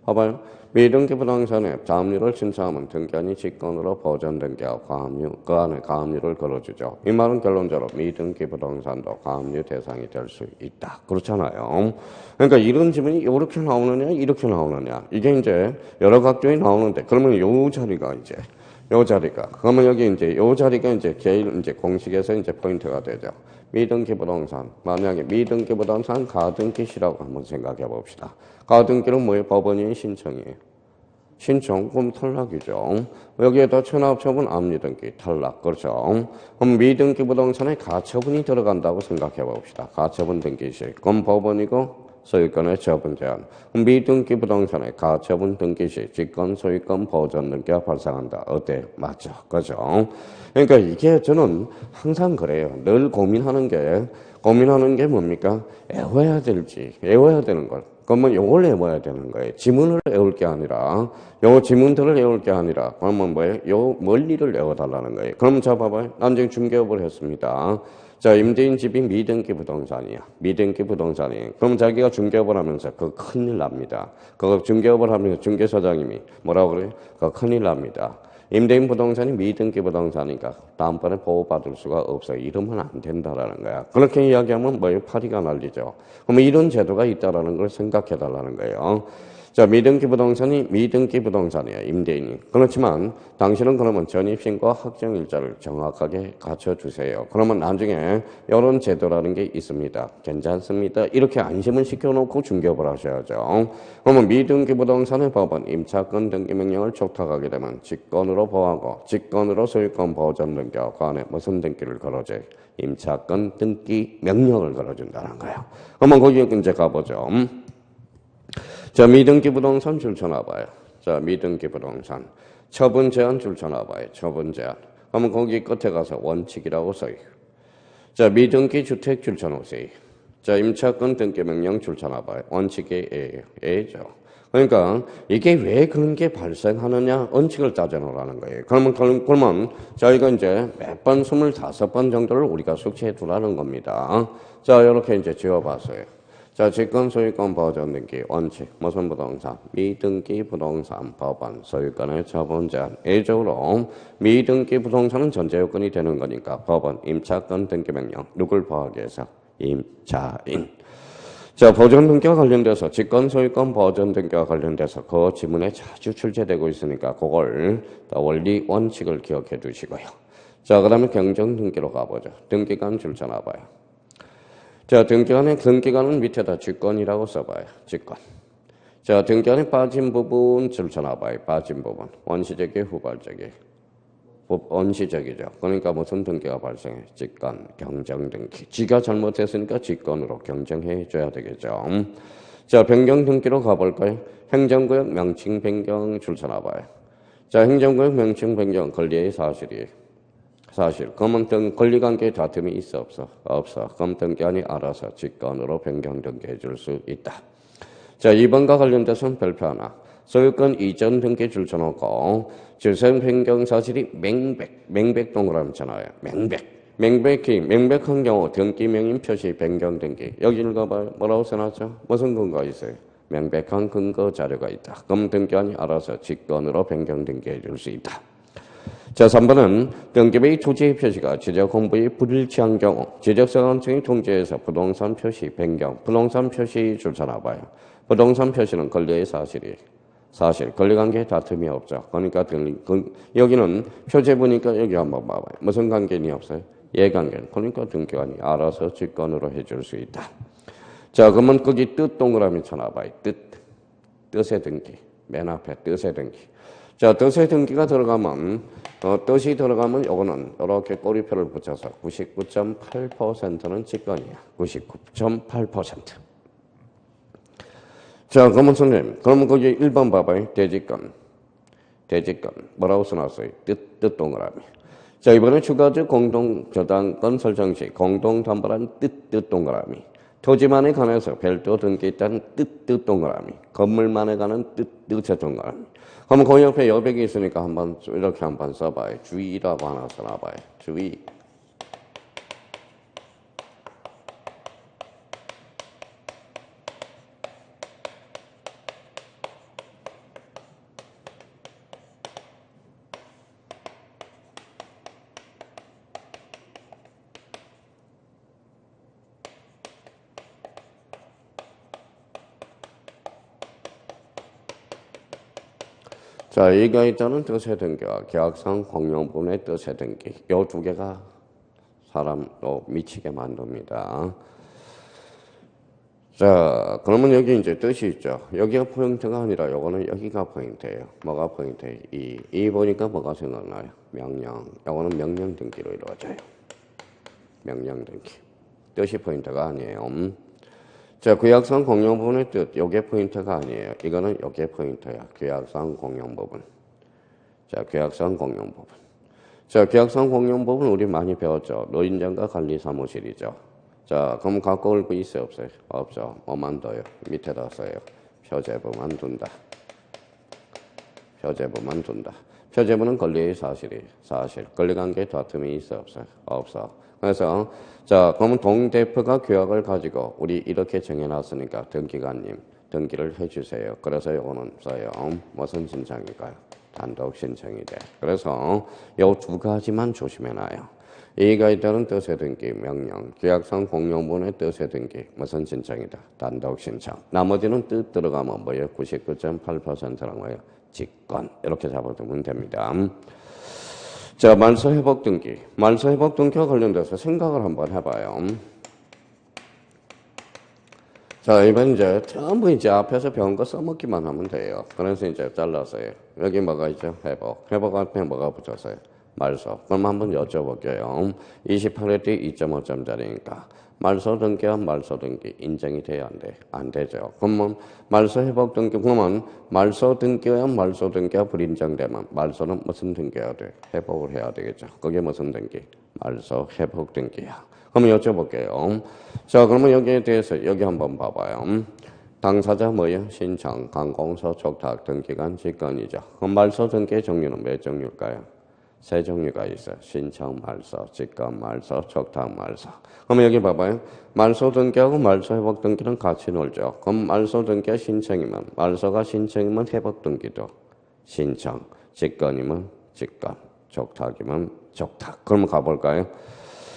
봐봐요. 미등기 부동산에 다음류를 신청하면 등기한이 직권으로 보전 등기하고 가압류, 그 안에 가압류를 걸어주죠. 이 말은 결론적으로 미등기 부동산도 가압류 대상이 될 수 있다. 그렇잖아요. 그러니까 이런 지문이 이렇게 나오느냐, 이렇게 나오느냐. 이게 이제 여러 각도에 나오는데, 그러면 요 자리가 이제, 요 자리가. 그러면 여기 이제 요 자리가 이제 제일 이제 공식에서 이제 포인트가 되죠. 미등기 부동산. 만약에 미등기 부동산 가등기시라고 한번 생각해 봅시다. 가등기는 뭐예요? 법원이 신청이에요. 신청, 그럼 탈락이죠. 여기에다 체납처분 압류등기 탈락. 그렇죠. 그럼 미등기 부동산에 가처분이 들어간다고 생각해 봅시다. 가처분 등기시. 그럼 법원이고 소유권의 처분 제한. 미등기 부동산에 가처분 등기시 직권 소유권 보전 등기가 발생한다. 어때? 맞죠. 그죠? 그러니까 이게 저는 항상 그래요. 늘 고민하는 게 뭡니까? 애워야 될지, 애워야 되는 걸. 그러면 요걸 외워야 되는 거예요. 지문을 외울 게 아니라, 요 지문들을 외울 게 아니라, 그러면 뭐예요? 요 원리를 외워달라는 거예요. 그럼 자, 봐봐요. 난 지금 중개업을 했습니다. 자, 임대인 집이 미등기 부동산이야. 미등기 부동산이에요. 그럼 자기가 중개업을 하면서 그거 큰일 납니다. 그거 중개업을 하면서 중개사장님이 뭐라고 그래요? 그거 큰일 납니다. 임대인 부동산이 미등기 부동산이니까 다음번에 보호받을 수가 없어요. 이러면 안 된다라는 거야. 그렇게 이야기하면 뭐예요? 파리가 날리죠. 그러면 이런 제도가 있다라는 걸 생각해 달라는 거예요. 자, 미등기 부동산이 미등기 부동산이에요. 임대인이. 그렇지만 당신은 그러면 전입신고 확정일자를 정확하게 갖춰주세요. 그러면 나중에 이런 제도라는 게 있습니다. 괜찮습니다. 이렇게 안심을 시켜놓고 중개업을 하셔야죠. 그러면 미등기 부동산의 법원 임차권 등기명령을 촉탁하게 되면 직권으로 보호하고 직권으로 소유권 보전 등기하고 그 안에 무슨 등기를 걸어줘요? 임차권 등기 명령을 걸어준다는 거예요. 그러면 거기에 이제 가보죠. 자, 미등기 부동산 줄쳐놔봐요. 자, 미등기 부동산. 처분 제한 줄쳐놔봐요. 처분 제한. 그러면 거기 끝에 가서 원칙이라고 써요. 자, 미등기 주택 줄쳐놓으세요. 자, 임차권 등기 명령 줄쳐놔봐요. 원칙이 A죠. 그러니까 이게 왜 그런 게 발생하느냐 원칙을 따져놓으라는 거예요. 그러면 저희가 이제 몇 번, 25번 정도를 우리가 숙지해 두라는 겁니다. 자, 이렇게 이제 지워봤어요. 자, 직권 소유권 보전 등기 원칙 무슨 부동산 미등기 부동산 법원 소유권의 처분 제한 A적으로 미등기 부동산은 전제 요건이 되는 거니까 법원 임차권 등기 명령 누굴 보호하기 위해서 임차인. 자, 보전 등기와 관련돼서 직권 소유권 보전 등기와 관련돼서 그 지문에 자주 출제되고 있으니까 그걸 원리 원칙을 기억해 두시고요. 자, 그다음에 경정 등기로 가보죠. 등기관 줄쳐놔봐요. 자, 등기관은 밑에다 직권이라고 써봐요. 직권. 자, 등기관에 빠진 부분 줄쳐놔봐요. 빠진 부분. 원시적이 후발적이. 원시적이죠. 그러니까 무슨 등기가 발생해? 직권, 경정 등기. 지가 잘못했으니까 직권으로 경정해 줘야 되겠죠. 자, 변경 등기로 가볼까요? 행정구역 명칭 변경 줄쳐놔봐요. 자, 행정구역 명칭 변경 권리의 사실이에요. 사실. 그러면 권리관계 다툼이 있어 없어? 없어. 그럼 등기관이 알아서 직권으로 변경 등기해 줄 수 있다. 자, 2번과 관련돼서는 별표 하나. 소유권 이전 등기 줄쳐놓고 질서 변경 사실이 맹백 동그라미 있잖아요. 맹백한 경우 등기명인 표시 변경 등기. 여기 읽어봐요. 뭐라고 써놨죠? 무슨 근거가 있어요? 명백한 근거 자료가 있다. 그럼 등기관이 알아서 직권으로 변경 등기해 줄 수 있다. 자, 3번은 등기부의 토지 표시가 지적 홍보에 불일치한 경우 지적사관청이 통지해서 부동산 표시 변경, 부동산 표시 줄쳐놔봐요. 부동산 표시는 권리의 사실이에요. 사실, 권리관계에 다툼이 없죠. 그러니까 여기는 표제 보니까 여기 한번 봐봐요. 무슨 관계는 없어요? 예관계는. 그러니까 등기관이 알아서 직권으로 해줄 수 있다. 자, 그러면 거기 뜻 동그라미 쳐놔봐요. 뜻의 등기. 맨 앞에 뜻의 등기. 자, 뜻의 등기가 들어가면, 뜻이 들어가면 요거는 이렇게 꼬리표를 붙여서 99.8%는 직권이야. 99.8%. 자, 그러면 선생님, 그러면 거기 1번 봐봐요. 대직권. 뭐라고 써놨어요? 뜻 동그라미. 자, 이번에 추가적 공동저당권 설정 시 공동담보란 뜻 동그라미. 토지만에 관해서 별도 등기했다는 뜻 동그라미. 건물만에 관한 뜻의 동그라미. 그러면 그 옆에 여백이 있으니까 한번 이렇게 한번 써봐요. 주의라고 하나 써놔봐요. 주의. 자, 이가 있다는 뜻의 등기와 계약상 공용분의 뜻의 등기. 요 두 개가 사람 미치게 만듭니다. 자, 그러면 여기 이제 뜻이 있죠. 여기가 포인트가 아니라 요거는 여기가 포인트예요. 뭐가 포인트예요? 이 보니까 뭐가 생각나요? 명령. 요거는 명령 등기로 이루어져요. 명령 등기. 뜻이 포인트가 아니에요. 자, 구약상 공용 부분의 뜻, 요게 포인트가 아니에요. 이거는 요게 포인트야. 구약상 공용 부분. 자, 구약상 공용 부분. 자, 구약상 공용 부분 우리 많이 배웠죠. 노인정과 관리사무실이죠. 자, 그럼 갖고 올 거 있어요, 없어요? 없죠. 뭐만 둬요? 밑에다 써요. 표제부만 둔다. 표제부만 둔다. 표제부는 권리의 사실이에요. 사실. 권리관계에 다툼이 있어, 없어요? 없어. 그래서 자, 그러면 동대표가 규약을 가지고 우리 이렇게 정해놨으니까 등기관님 등기를 해주세요. 그래서 요거는 써요. 무슨 신청일까요? 단독 신청이 돼. 그래서 요 두 가지만 조심해놔요. 이의가 있다는 뜻의 등기, 명령, 규약상 공용분의 뜻의 등기, 무슨 신청이다? 단독 신청. 나머지는 뜻 들어가면 뭐예요? 99.8%란 거예요. 직권. 이렇게 잡아두면 됩니다. 자, 말소 회복 등기. 말소 회복 등기와 관련돼서 생각을 한번 해봐요. 자, 이번 이제 전부 이제 앞에서 배운 거 써먹기만 하면 돼요. 그래서 이제 잘라서요. 여기 뭐가 있죠? 회복. 회복 앞에 뭐가 붙었어요? 말소. 그럼 한번 여쭤볼게요. 28회 때 2.5점짜리니까. 말소 등기와 말소 등기 인정이 돼야 안 돼? 안 되죠. 그러면 말소 회복 등기, 그러면 말소 등기와 말소 등기가 불인정되면 말소는 무슨 등기해야 돼? 회복을 해야 되겠죠. 그게 무슨 등기? 말소 회복 등기야. 그러면 여쭤볼게요. 자, 그러면 여기에 대해서 여기 한번 봐봐요. 당사자 뭐예요? 신청, 관공서, 촉탁, 등기관, 직권이죠. 그럼 말소 등기의 종류는 몇 종류일까요? 세 종류가 있어요. 신청 말소, 직권 말소, 촉탁 말소. 그러면 여기 봐봐요. 말소 등기하고 말소 회복 등기는 같이 놀죠. 그럼 말소 등기가 신청이면, 말소가 신청이면 회복 등기도 신청, 직권이면 직권, 촉탁이면 촉탁. 그러면 가볼까요?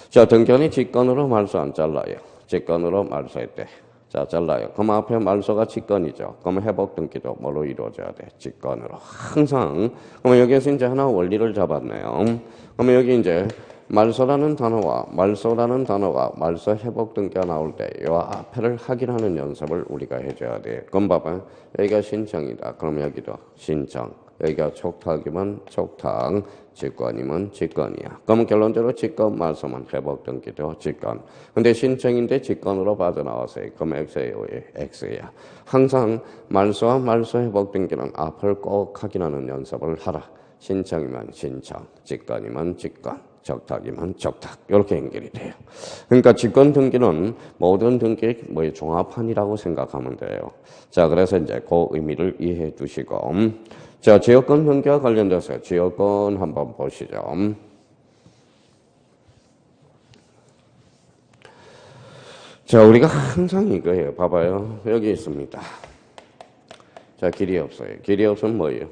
자, 등기관이 직권으로 말소 안 잘라요. 직권으로 말소했대. 자, 잘라요. 그럼 앞에 말소가 직권이죠. 그럼 회복 등기도 뭐로 이루어져야 돼? 직권으로. 항상. 그러면 여기에서 이제 하나 원리를 잡았네요. 그러면 여기 이제 말소라는 단어와 말소 회복 등기가 나올 때 이 앞에를 확인하는 연습을 우리가 해줘야 돼. 그럼 봐봐요. 여기가 신청이다. 그럼 여기도 신청. 여기가 촉탁이면 촉탁, 직권이면 직권이야. 그러면 결론적으로 직권 말소만 회복 등기도 직권. 근데 신청인데 직권으로 빠져나왔어요. 그럼 X예요, X야. 항상 말소와 말소 회복 등기는 앞을 꼭 확인하는 연습을 하라. 신청이면 신청, 직권이면 직권, 촉탁이면 촉탁. 이렇게 연결이 돼요. 그러니까 직권 등기는 모든 등기의 뭐 종합판이라고 생각하면 돼요. 자, 그래서 이제 그 의미를 이해해 두시고. 자, 지역권 등기와 관련돼서 지역권 한번 보시죠. 자, 우리가 항상 이거예요. 봐봐요. 여기 있습니다. 자, 길이 없어요. 길이 없으면 뭐예요?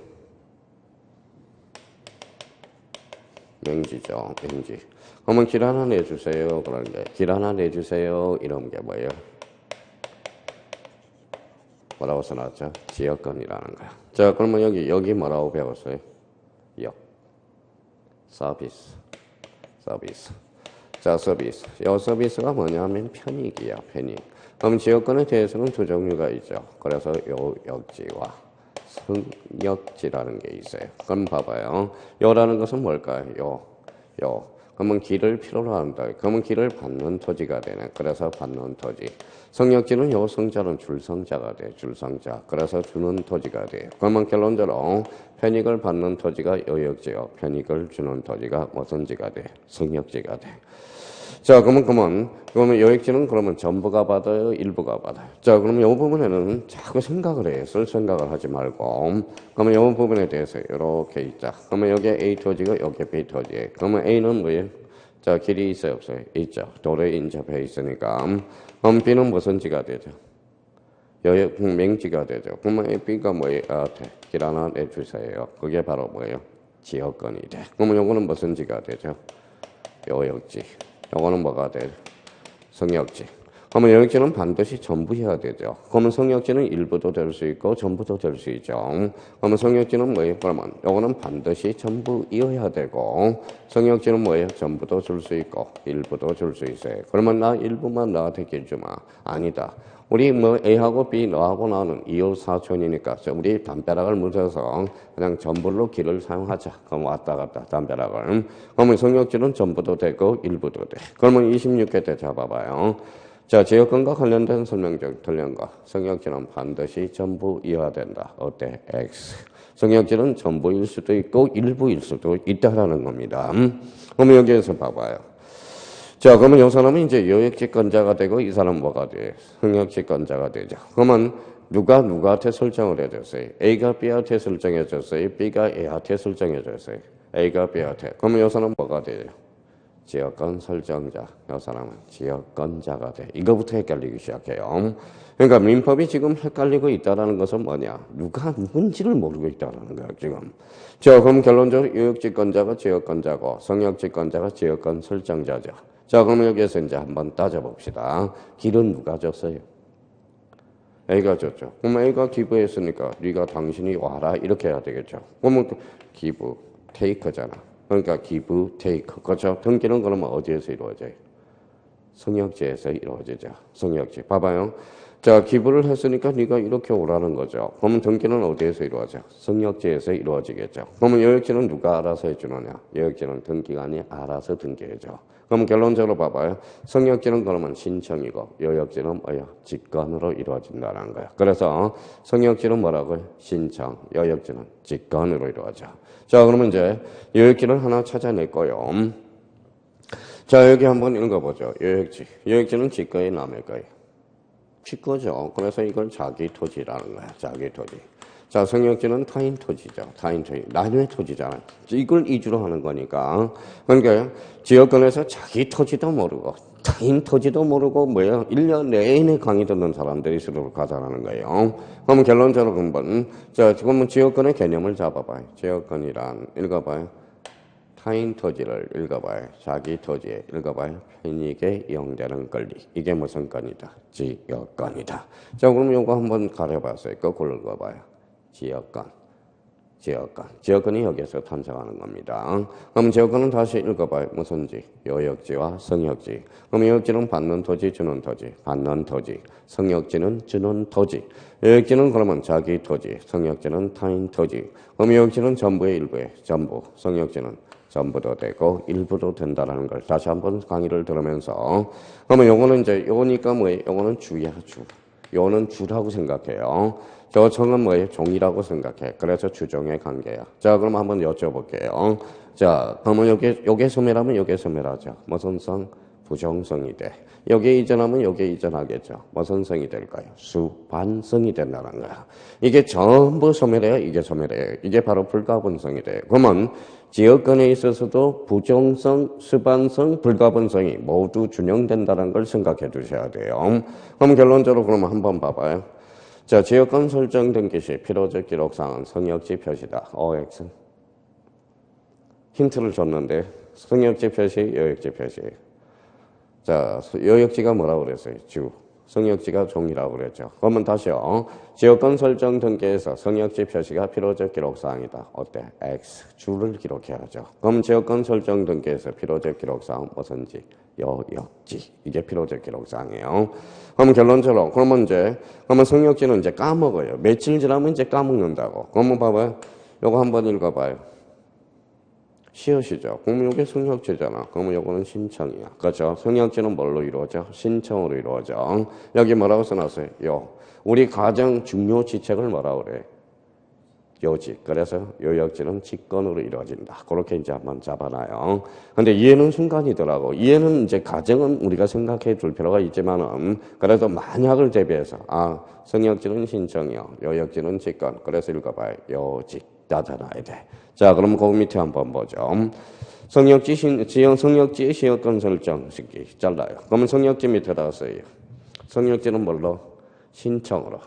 명지죠. 명지. 그러면 길 하나 내주세요. 그러는데 길 하나 내주세요. 이런 게 뭐예요? 뭐라고 써놨죠? 지역권이라는 거야. 자, 그러면 여기 뭐라고 배웠어요? 역. 서비스. 자, 서비스. 이 서비스가 뭐냐면 편익이야, 편익. 그럼 지역권에 대해서는 두 종류가 있죠. 그래서 요 역지와 승역지라는 게 있어요. 그럼 봐봐요. 요라는 것은 뭘까요? 요. 그러면 길을 필요로 한다. 그러면 길을 받는 토지가 되네. 그래서 받는 토지. 성역지는 요 성자는 줄성자가 돼. 줄성자. 그래서 주는 토지가 돼. 그러면 결론적으로 편익을 받는 토지가 요역지요. 편익을 주는 토지가 무슨지가 돼? 성역지가 돼. 자, 그러면 요역지는 그러면 전부가 받아요? 일부가 받아요? 자, 그러면 이 부분에는 자꾸 생각을 해. 쓸 생각을 하지 말고. 그러면 이 부분에 대해서 이렇게 있자. 그러면 여기 A 토지가 여기 B 토지에. 그러면 A는 뭐예요? 자, 길이 있어요? 없어요? 있죠. 도로에 인접해 있으니까. 그럼 B는 무슨 지가 되죠? 여역 맹지가 되죠. 그러면 B가 뭐예요? 길 하나 내주세요. 그게 바로 뭐예요? 지역권이 돼. 그러면 요거는 무슨 지가 되죠? 요역지. 요거는 뭐가 돼? 성역지. 그러면 영역지는 반드시 전부 해야 되죠. 그러면 성역지는 일부도 될 수 있고 전부도 될 수 있죠. 그러면 성역지는 뭐예요? 그러면 요거는 반드시 전부 이어야 되고 성역지는 뭐예요? 전부도 줄 수 있고 일부도 줄 수 있어요. 그러면 나 일부만 나한테 길 주마. 아니다. 우리 뭐 A하고 B 너하고 나는 이웃사촌이니까 우리 담벼락을 묻어서 그냥 전부로 길을 사용하자. 그럼 왔다 갔다 담벼락을. 그러면 성역지는 전부도 되고 일부도 돼. 그러면 26회 때 잡아봐요. 자, 지역권과 관련된 설명적 틀린 거. 성역지는 반드시 전부 이어야 된다. 어때? X. 성역지는 전부일 수도 있고 일부일 수도 있다라는 겁니다. 그러면 여기에서 봐봐요. 자, 그러면 이 사람은 이제 여역지권자가 되고 이 사람은 뭐가 돼? 성역지권자가 되죠. 그러면 누가 누구한테 설정을 해줬어요? A가 B한테 설정해줬어요? B가 A한테 설정해줬어요? A가 B한테. 그러면 이 사람은 뭐가 돼요? 지역권 설정자. 이 사람은 지역권자가 돼. 이거부터 헷갈리기 시작해요. 그러니까 민법이 지금 헷갈리고 있다는 것은 뭐냐? 누가 누군지를 모르고 있다는 거야, 지금. 자, 그럼 결론적으로 여역지권자가 지역권자고 성역지권자가 지역권 설정자죠. 자, 그럼 여기에서 이제 한번 따져봅시다. 길은 누가 줬어요? A가 줬죠. 그럼 A가 기부했으니까 네가 당신이 와라 이렇게 해야 되겠죠. 그러면 기부, 테이크잖아. 그러니까 기부, 테이크. 그렇죠? 등기는 그러면 어디에서 이루어져요? 성역지에서 이루어지죠. 성역지. 봐봐요. 자, 기부를 했으니까 네가 이렇게 오라는 거죠. 그러면 등기는 어디에서 이루어져? 성역지에서 이루어지겠죠. 그러면 여역지는 누가 알아서 해주느냐? 여역지는 등기관이 알아서 등기해줘. 그럼 결론적으로 봐봐요. 성역지는 그러면 신청이고 여역지는 뭐예요? 직권으로 이루어진다는 거예요. 그래서 성역지는 뭐라고요? 신청, 여역지는 직권으로 이루어져. 자, 그러면 이제 여역지를 하나 찾아낼 거예요. 자, 여기 한번 읽어보죠. 여역지. 여역지는 직거에 남을 거예요. 직거죠. 그래서 이걸 자기 토지라는 거야. 자기 토지. 자, 성역지는 타인 토지죠. 타인 토지. 나중에 토지잖아요. 이걸 이주로 하는 거니까. 그러니까 지역권에서 자기 토지도 모르고 타인 토지도 모르고 뭐예요? 1년 내내 강의 듣는 사람들이 서로 가자라는 거예요. 그러면 결론적으로 한번 자, 지금은 지역권의 개념을 잡아봐요. 지역권이란 읽어봐요. 타인 토지를 읽어봐요. 자기 토지에 읽어봐요. 편익에 이용되는 권리. 이게 무슨 건이다? 지역권이다. 자, 그럼 이거 한번 가려봤어요. 거꾸로 읽어봐요. 지역권. 지역권. 지역권이 여기에서 탄생하는 겁니다. 그럼 지역권은 다시 읽어봐요. 무슨 지? 여역지와 성역지. 그럼 여역지는 받는 토지, 주는 토지. 받는 토지. 성역지는 주는 토지. 여역지는 그러면 자기 토지. 성역지는 타인 토지. 그럼 여역지는 전부의 일부에 전부. 성역지는 전부도 되고 일부도 된다는 걸 다시 한번 강의를 들으면서 그러면 요거는 이제 요거니까 뭐예요? 요거는 주야 주. 요거는 주라고 생각해요. 저청은 뭐예요? 종이라고 생각해. 그래서 주종의 관계야. 자, 그럼 한번 여쭤볼게요. 자, 그러면 요게 소멸하면 요게 소멸하죠. 무슨 성? 부정성이 돼. 여기에 이전하면 여기에 이전하겠죠. 무슨 성이 될까요? 수반성이 된다는 거야. 이게 전부 소멸해요. 이게 소멸해요. 이게 바로 불가분성이 돼요. 그러면 지역권에 있어서도 부정성, 수반성, 불가분성이 모두 준용된다는 걸 생각해 두셔야 돼요. 그럼 결론적으로 그러면 한번 봐봐요. 자, 지역권 설정 등기 시 필요적 기록사항은 성역지 표시다. OX. 힌트를 줬는데 성역지 표시, 여역지 표시. 자, 여역지가 뭐라고 그랬어요? 주. 성역지가 종이라고 그랬죠. 그러면 다시요. 지역권 설정 등기에서 성역지 표시가 필요적 기록사항이다. 어때? X. 주를 기록해야죠. 그럼 지역권 설정 등기에서 필요적 기록사항 무슨지? 여역지. 이게 필요적 기록사항이에요. 그럼 결론적으로 그러면 성역지는 이제 까먹어요. 며칠 지나면 이제 까먹는다고. 그러면 봐봐요. 요거 한번 읽어봐요. 시옷이죠. 그러면 이게 성역지잖아. 그러면 요거는 신청이야. 그렇죠? 성역지는 뭘로 이루어져? 신청으로 이루어져. 여기 뭐라고 써놨어요? 우리 가장 중요 지책을 뭐라고 그래? 요직. 그래서 요역지는 직권으로 이루어진다. 그렇게 이제 한번 잡아놔요. 근데 이해는 순간이더라고. 이해는 이제 가정은 우리가 생각해 둘 필요가 있지만은, 그래도 만약을 대비해서, 성역지는 신청이요. 요역지는 직권. 그래서 읽어봐요. 요직. 따져놔야 돼. 자, 그럼 그 밑에 한번 보죠. 성역지의 시역권 설정 시기 잘라요. 그러면 성역지 밑에다가 써요. 성역지는 뭘로? 신청으로.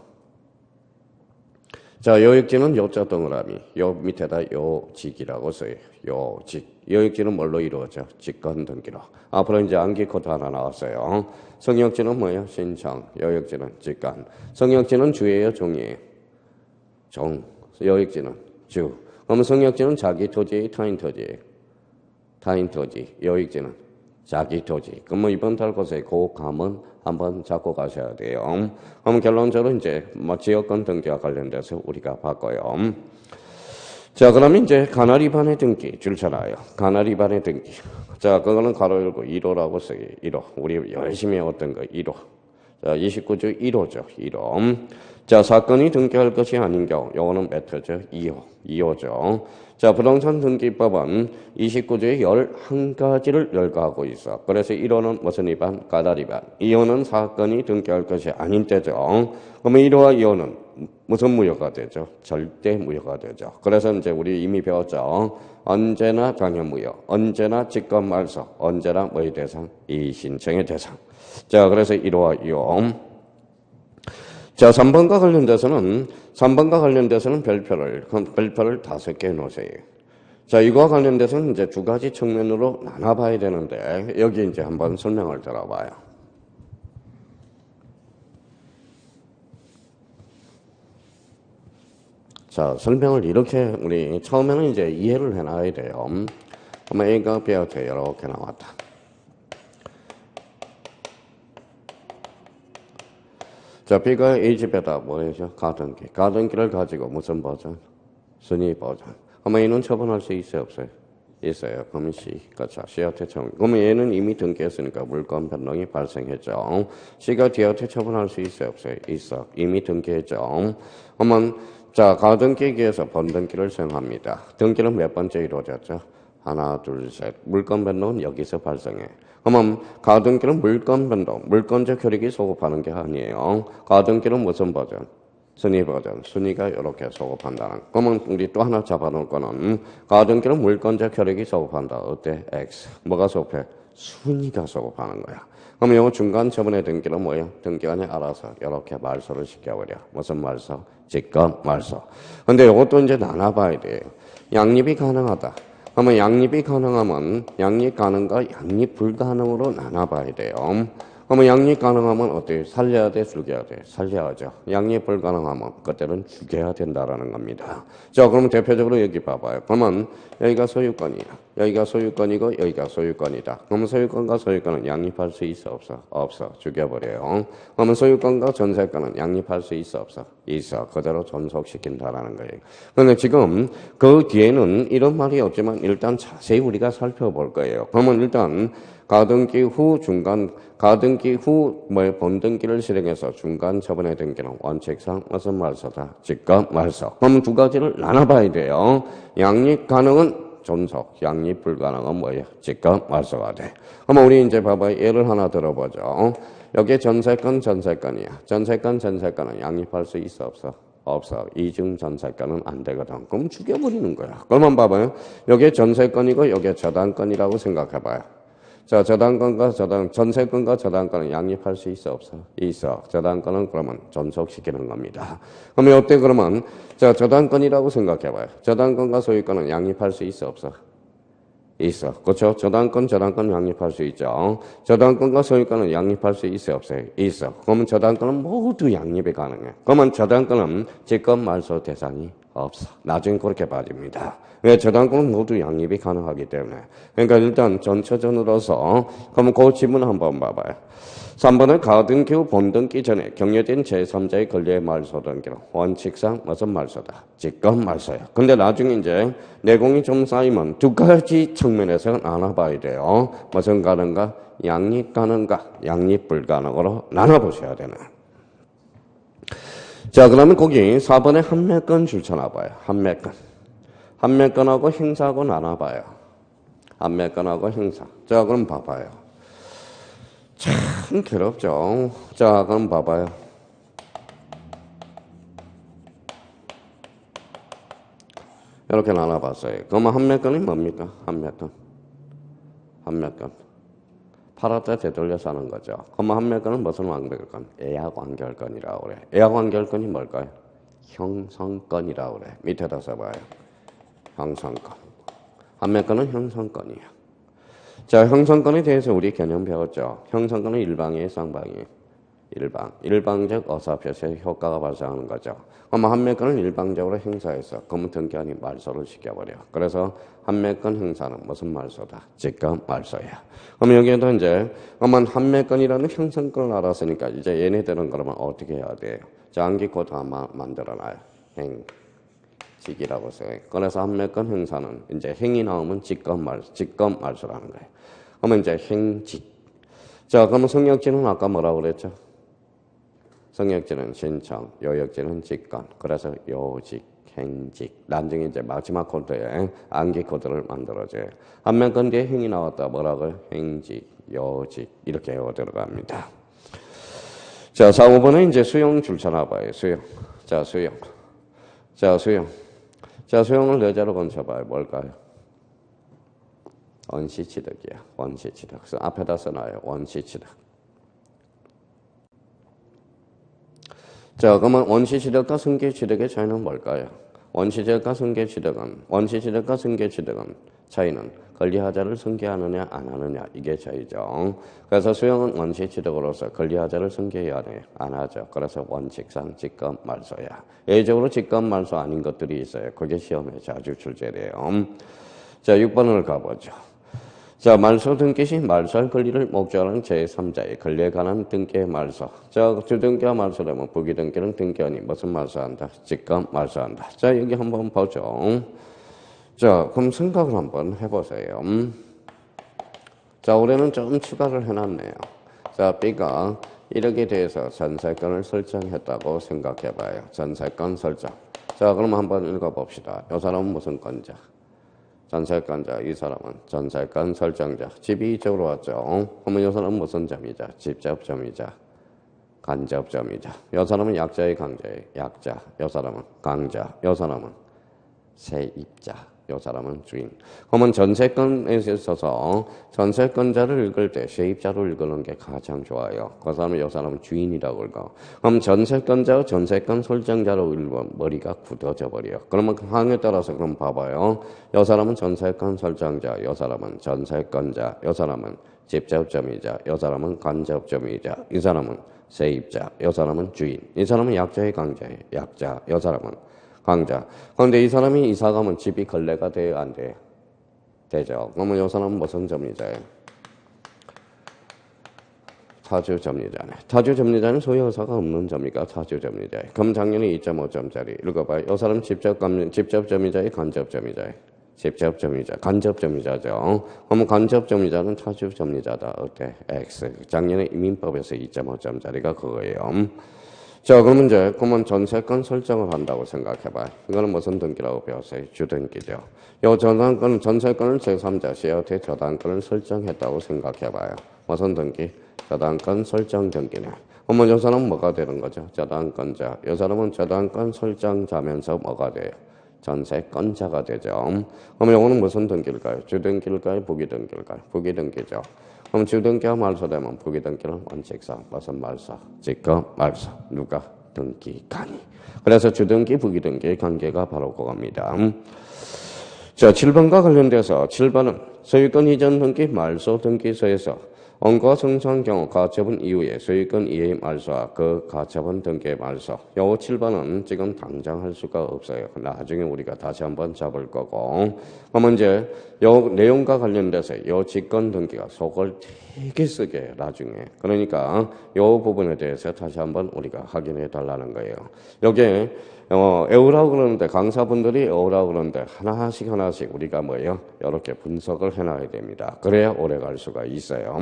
자, 요역지는 요자 동그라미, 요 밑에다 요직이라고 써요. 요직. 요역지는 뭘로 이루어져? 직권 등기로. 앞으로 이제 암기 코드 하나 나왔어요. 성역지는 뭐예요? 신청. 요역지는 직권. 성역지는 주예요, 종이에요? 종. 요역지는 주. 그러면 성역지는 자기 토지예요, 타인 토지예요? 타인 토지. 요역지는 자기 토지. 그럼 뭐 이번 달것에 그 감은 한번 잡고 가셔야 돼요. 그럼 결론적으로 이제 뭐 지역권 등기와 관련돼서 우리가 바꿔요. 자, 그러면 이제 가나리반의 등기 줄잖아요. 가나리반의 등기. 자, 그거는 가로 열고 1호라고 써요. 1호. 우리 열심히 해왔던 거 1호. 자, 29조 1호죠. 1호. 자, 사건이 등기할 것이 아닌 경우, 요거는 몇 호죠? 2호. 2호죠. 자, 부동산 등기법은 29조에 11가지를 열거하고 있어. 그래서 1호는 무슨 위반? 가달 위반. 2호는 사건이 등기할 것이 아닌 때죠. 그러면 1호와 2호는 무슨 무효가 되죠? 절대 무효가 되죠. 그래서 이제 우리 이미 배웠죠. 언제나 당연무효, 언제나 직권말소, 언제나 뭐의 대상? 이의신청의 대상. 자, 그래서 1호와 2호. 자, 3번과 관련돼서는 별표를 5개 놓으세요. 자, 이거와 관련돼서는 이제 두 가지 측면으로 나눠봐야 되는데, 여기 이제 한번 설명을 들어봐요. 자, 설명을 이렇게 우리 처음에는 이제 이해를 해놔야 돼요. 그러면 A가 B한테 이렇게 나왔다. 자, B가 A집에다 뭐죠? 가등기. 가등기를 가지고 무슨 버전? 순위 버전. 그러면 A는 처분할 수 있어요, 없어요? 있어요. 그러면 C. 그렇죠. C한테 처분. 그러면 얘는 이미 등기했으니까 물권 변동이 발생했죠. C가 D한테 처분할 수 있어요, 없어요? 있어. 이미 등기했죠. 그러면 자, 가등기기에서 번등기를 수행합니다. 등기는 몇 번째 이루어졌죠? 하나, 둘, 셋. 물권 변동은 여기서 발생해. 그러면 가등기는 물권 변동, 물권적 효력이 소급하는 게 아니에요. 가등기는 무슨 버전? 순위 버전. 순위가 이렇게 소급한다는. 그러면 우리 또 하나 잡아놓을 거는 가등기는 물권적 효력이 소급한다. 어때? X. 뭐가 소급해? 순위가 소급하는 거야. 그럼 이거 중간 처분의 등기는 뭐예요? 등기관이 알아서 이렇게 말소를 시켜버려. 무슨 말소? 직권 말소. 근데 이것도 이제 나눠봐야 돼요. 양립이 가능하다. 그러면 양립이 가능하면 양립 가능과 양립 불가능으로 나눠봐야 돼요. 그러면 양립 가능하면 어때요? 살려야 돼? 죽여야 돼? 살려야죠. 양립 불가능하면 그때는 죽여야 된다라는 겁니다. 자, 그러면 대표적으로 여기 봐봐요. 그러면 여기가 소유권이야. 여기가 소유권이고 여기가 소유권이다. 그러면 소유권과 소유권은 양립할 수 있어? 없어? 없어. 죽여버려요. 그러면 소유권과 전세권은 양립할 수 있어? 없어? 있어. 그대로 존속시킨다라는 거예요. 그런데 지금 그 뒤에는 이런 말이 없지만 일단 자세히 우리가 살펴볼 거예요. 그러면 일단 가등기 후 본등기를 실행해서 중간 처분의 등기는 원칙상 무슨 말소다? 직권 말소. 그럼 두 가지를 나눠봐야 돼요. 양립 가능은 존속, 양립 불가능은 뭐예요? 직권 말소가 돼. 그럼 우리 이제 봐봐요. 예를 하나 들어보죠. 여기 전세권이야. 전세권은 양립할 수 있어, 없어? 없어. 이중 전세권은 안 되거든. 그럼 죽여버리는 거야. 그러면 봐봐요. 여기 전세권이고 여기 저당권이라고 생각해봐요. 자, 전세권과 저당권은 양립할 수 있어, 없어? 있어. 저당권은 그러면 존속시키는 겁니다. 그러면 이때 그러면, 자, 저당권이라고 생각해봐요. 저당권과 소유권은 양립할 수 있어, 없어? 있어. 그렇죠? 저당권 양립할 수 있죠. 저당권과 소유권은 양립할 수 있어, 없어요? 있어. 그러면 저당권은 모두 양립이 가능해. 그러면 저당권은 직권 말소 대상이 없어. 나중에 그렇게 빠집니다. 왜? 저당권은 모두 양립이 가능하기 때문에. 그러니까 일단 전처전으로서 그러면 그 지문 한번 봐봐요. 3번은 가등기 후 본등기 전에 경려된 제3자의 권리의 말소 등기로 원칙상 무슨 말소다? 직권 말소야. 근데 나중에 이제 내공이 좀 쌓이면 두 가지 측면에서 나눠봐야 돼요. 무슨 가능가? 양립 가능가? 양립 불가능으로 나눠보셔야 되네. 자, 그러면 거기 4번에 한매권 줄쳐놔봐요. 한매권하고 행사하고 나눠봐요. 한매권하고 행사. 자, 그럼 봐봐요. 참 괴롭죠. 자, 그럼 봐봐요. 이렇게 나눠봤어요. 그러면 한매권이 뭡니까? 한매권. 팔았다 되돌려서 하는 거죠. 그러면 한매권은 무슨 완결권? 예약 완결권이라고 그래. 예약 완결권이 뭘까요? 형성건이라고 그래. 밑에다 써봐요. 형성건. 한매건은 형성건이야. 자, 형성건에 대해서 우리 개념 배웠죠. 형성건은 일방이에요, 쌍방이에요? 일방. 일방적 어사표시의 효과가 발생하는 거죠. 그럼 한매건은 일방적으로 행사해서 그러면 등기 아닌 말소를 시켜버려. 그래서 한매건 행사는 무슨 말소다? 직권 말소야. 그럼 여기에도 이제 그러면 한매건이라는 형성건을 알았으니까 이제 얘네들은 그러면 어떻게 해야 돼요? 장기 코드 하나 만들어놔요. 행직이라고 써요. 그래서 한매건 행사는 이제 행이 나오면 직권 말소라는 거예요. 그러면 이제 행직. 자, 그러면 성역지는 아까 뭐라고 그랬죠? 성역지는 신청, 요역지는 직권. 그래서 요직, 행직. 나중에 이제 마지막 코드에 암기 코드를 만들어줘요. 한매건 뒤에 행이 나왔다. 뭐라고요? 행직, 요직. 이렇게 외워 들어갑니다. 자, 4, 5번은 이제 수용 줄차나 봐요. 수용. 자, 수용. 자, 수용. 자, 수용을 내자로 건쳐봐요. 뭘까요? 원시취득이야. 원시취득. 그래서 앞에다 써놔요. 원시취득. 자, 그러면 원시취득과 승계취득의 차이는 뭘까요? 원시취득과 승계취득은 차이는 권리하자를 승계하느냐 안 하느냐 이게 차이죠. 그래서 수용은 원시취득으로서 권리하자를 승계해야 안 하죠. 그래서 원칙상 직권 말소야. 예외적으로 직권 말소 아닌 것들이 있어요. 그게 시험에 자주 출제돼요. 자, 6번을 가보죠. 자, 말소 등기 시 말소할 권리를 목적하는 제3자의 권리에 관한 등기의 말소. 자, 주등기와 말소라면 부기등기는 등기 아닌 무슨 말소한다? 직권 말소한다. 자, 여기 한번 보죠. 자, 그럼 생각을 한번 해보세요. 자, 올해는 좀 추가를 해놨네요. 자, B가 1억에 대해서 전세권을 설정했다고 생각해봐요. 전세권 설정. 자, 그럼 한번 읽어봅시다. 이 사람은 무슨 건자? 전세권자. 이 사람은 전세권 설정자. 집이 이쪽으로 왔죠. 그러면 이 사람은 무슨 점이자? 직접점이자. 간접점이자. 이 사람은 약자의 강자의 약자. 이 사람은 강자. 이 사람은 세입자. 이 사람은 주인. 그러면 전세권에 있어서 전세권자를 읽을 때 세입자로 읽는 게 가장 좋아요. 그 사람은 이 사람은 주인이라고 읽어. 그럼 전세권자와 전세권 설정자로 읽으면 머리가 굳어져 버려요. 그러면 그 항에 따라서 그럼 봐봐요. 이 사람은 전세권 설정자, 이 사람은 전세권자, 이 사람은 직접점이자, 이 사람은 간접점이자, 이 사람은 세입자, 이 사람은 주인, 이 사람은 약자의 강자의 약자, 이 사람은 강자. 그런데 이 사람이 이사 가면 집이 걸레가 돼요, 안 돼요? 되죠. 그러면 이 사람은 무슨 점리자예요? 타주점리자네. 타주점리자는 소유자가 없는 점이니까 타주점리자예요. 그럼 작년에 2.5점짜리 읽어봐요. 이 사람 직접점리자의 간접점리자예요. 직접점리자, 간접점리자죠. 그러면 간접점리자는 타주점리자다. 어때? X. 작년에 이민법에서 2.5점짜리가 그거예요. 자, 그러면 이제 그러면 전세권 설정을 한다고 생각해봐요. 이거는 무슨 등기라고 배웠어요? 주등기죠. 이 전세권을 제3자 시한테 저당권을 설정했다고 생각해봐요. 무슨 등기? 저당권 설정 등기네. 그러면 이 사람은 뭐가 되는 거죠? 저당권자. 이 사람은 저당권 설정자면서 뭐가 돼요? 전세권자가 되죠. 그러면 이거는 무슨 등기일까요? 주등기일까요? 부기등기일까요? 부기등기죠. 그럼 주등기와 말소되면 부기등기는 원칙상 무슨 말소? 직권 말소. 누가? 등기관이. 그래서 주등기, 부기등기의 관계가 바로 그겁니다. 자, 7번과 관련돼서 7번은 소유권 이전 등기 말소 등기소에서 원고 승소한 경우 가처분 이후에 소유권 이해 말소와 그 가처분 등기의 말소. 요 7번은 지금 당장 할 수가 없어요. 나중에 우리가 다시 한번 잡을 거고. 그러면 이제 요 내용과 관련돼서 요 직권 등기가 속을 되게 쓰게 해요, 나중에. 그러니까 요 부분에 대해서 다시 한번 우리가 확인해 달라는 거예요. 여기에 외우라고 그러는데 강사분들이 외우라고 그러는데 하나씩 우리가 뭐예요? 이렇게 분석을 해놔야 됩니다. 그래야 오래 갈 수가 있어요.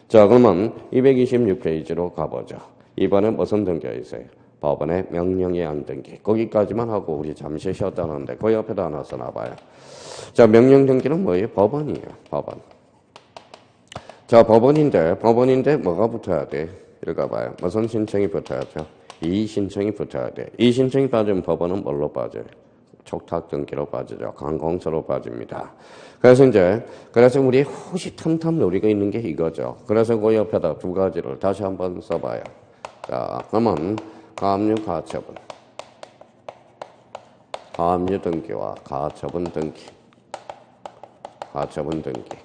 자, 그러면 226페이지로 가보죠. 이번에 무슨 등기가 있어요? 법원의 명령의 안 등기. 거기까지만 하고 우리 잠시 쉬었다는데 그 옆에다 하나 써놔봐요. 자, 명령 등기는 뭐예요? 법원이에요. 법원. 자, 법원인데 뭐가 붙어야 돼? 읽어봐요. 무슨 신청이 붙어야죠? 이의신청이 붙어야 돼. 이의신청이 빠지면 법원은 뭘로 빠져요? 촉탁등기로 빠지죠. 관공서로 빠집니다. 그래서 우리 호시탐탐 노리고 있는 게 이거죠. 그래서 그 옆에다 두 가지를 다시 한번 써봐요. 자, 그러면 가압류 가처분. 가압류 등기와 가처분 등기. 가처분 등기.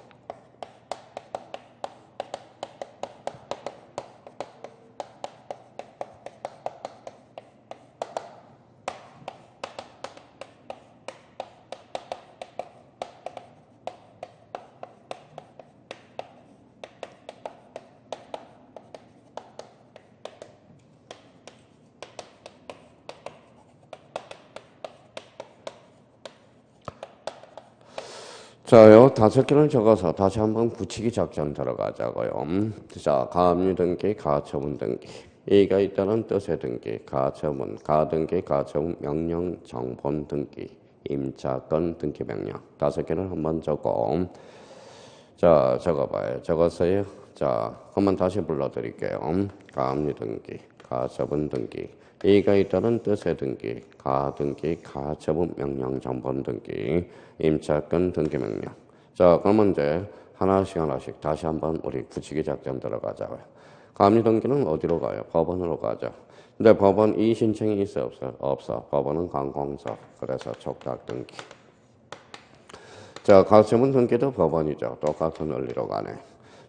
자, 요 5개를 적어서 다시 한번 붙이기 작전 들어가자고요. 자, 가압류 등기, 가처분 등기. 이가 있다는 뜻의 등기, 가처분, 가등기, 가처분 명령, 정본 등기, 임차권 등기 명령. 5개를 한번 적고, 자, 적어봐요. 적었어요? 자, 한번 다시 불러드릴게요. 가압류 등기, 가처분 등기. 이가 있다는 뜻의 등기, 가등기, 가처분 명령, 정본 등기, 임차권 등기 명령. 자, 그러면 이제 하나씩 다시 한번 우리 붙이기 작전 들어가자고요. 가압류 등기는 어디로 가요? 법원으로 가죠. 근데 법원 이의 신청이 있어 없어? 없어. 법원은 관공서. 그래서 촉탁 등기. 자, 가처분 등기도 법원이죠. 똑같은 원리로 가네.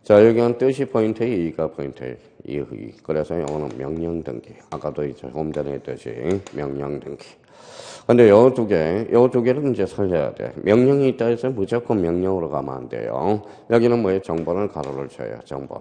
자, 여기는 뜻이 포인트에 이의가 포인트에 이의. 그래서 이거는 명령 등기. 아까도 조금 전에 했듯이 명령 등기. 근데 요 두 개를 이제 살려야 돼. 명령이 있다 해서 무조건 명령으로 가면 안 돼요. 여기는 뭐예요? 정본을 가로를 쳐요. 정본.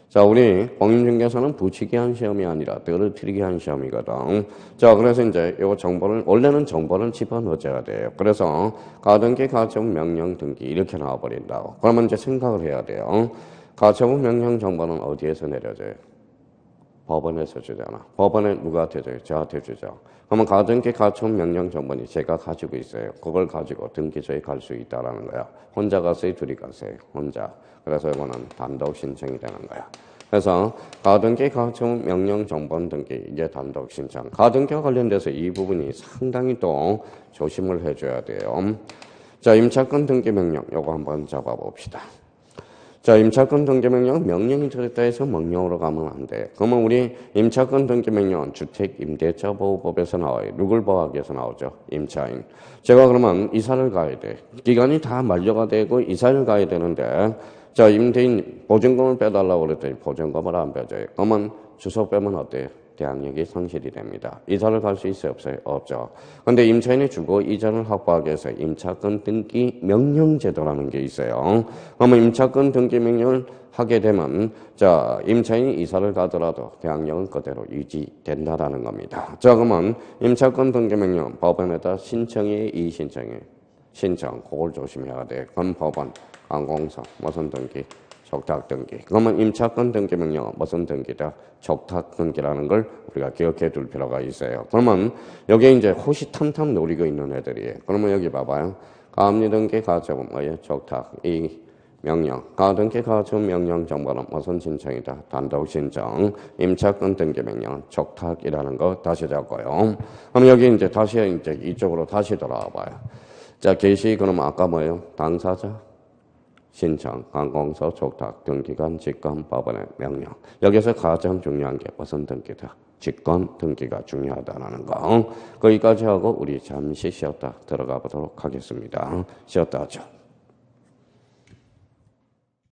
자, 우리 공인중개사는 붙이기 한 시험이 아니라 떨어뜨리기 한 시험이거든. 자, 그래서 이제 요 정본을, 원래는 정본을 집어넣어줘야 돼요. 그래서 가등기, 가처분, 명령, 등기 이렇게 나와버린다고. 그러면 이제 생각을 해야 돼요. 가처분, 명령, 정본은 어디에서 내려져요? 법원에서 주잖아. 법원에 누구한테 줘요? 저한테 주죠. 그러면 가등기, 가처분, 명령, 정본이 제가 가지고 있어요. 그걸 가지고 등기소에 갈 수 있다라는 거야. 혼자 가세요? 둘이 가세요? 혼자. 그래서 이거는 단독 신청이 되는 거야. 그래서 가등기, 가처분, 명령, 정본 등기 이게 단독 신청. 가등기와 관련돼서 이 부분이 상당히 또 조심을 해줘야 돼요. 자, 임차권 등기 명령 요거 한번 잡아봅시다. 자, 임차권 등기 명령, 명령이 들었다 해서 명령으로 가면 안 돼. 그러면 우리 임차권 등기 명령은 주택임대차보호법에서 나와요. 누굴 보호하기 위해서 나오죠? 임차인. 제가 그러면 이사를 가야 돼. 기간이 다 만료가 되고 이사를 가야 되는데, 자, 임대인 보증금을 빼달라고 그랬더니 보증금을 안 빼줘요. 그러면 주소 빼면 어때요? 대항력이 상실이 됩니다. 이사를 갈 수 있어요? 없어요? 없죠. 근데 임차인이 주거 이전을 확보하기 위해서 임차권 등기 명령 제도라는 게 있어요. 그러면 임차권 등기 명령을 하게 되면 자, 임차인이 이사를 가더라도 대항력은 그대로 유지된다라는 겁니다. 자, 그러면 임차권 등기 명령 법원에다 신청해 이의신청해 신청 그걸 조심해야 돼. 그럼 법원 관공서 무슨 등기 촉탁 등기. 그러면 임차권 등기 명령은 무슨 등기다? 촉탁 등기라는 걸 우리가 기억해 둘 필요가 있어요. 그러면 여기에 이제 호시탐탐 노리고 있는 애들이에요. 그러면 여기 봐봐요. 가압류 등기 가처분 뭐예요? 촉탁. 이 명령. 가등기 가처분 명령 정보는 무슨 신청이다? 단독 신청. 임차권 등기 명령은 촉탁이라는 거 다시 잡고요. 그럼 여기 이제 다시 이제 이쪽으로 다시 돌아와 봐요. 자, 개시 그러면 아까 뭐예요? 당사자 신청, 관공서, 촉탁, 등기관, 직권, 법원의 명령. 여기서 가장 중요한 게 무슨 등기다? 직권 등기가 중요하다는 거. 거기까지 하고 우리 잠시 쉬었다 들어가 보도록 하겠습니다. 쉬었다 하죠.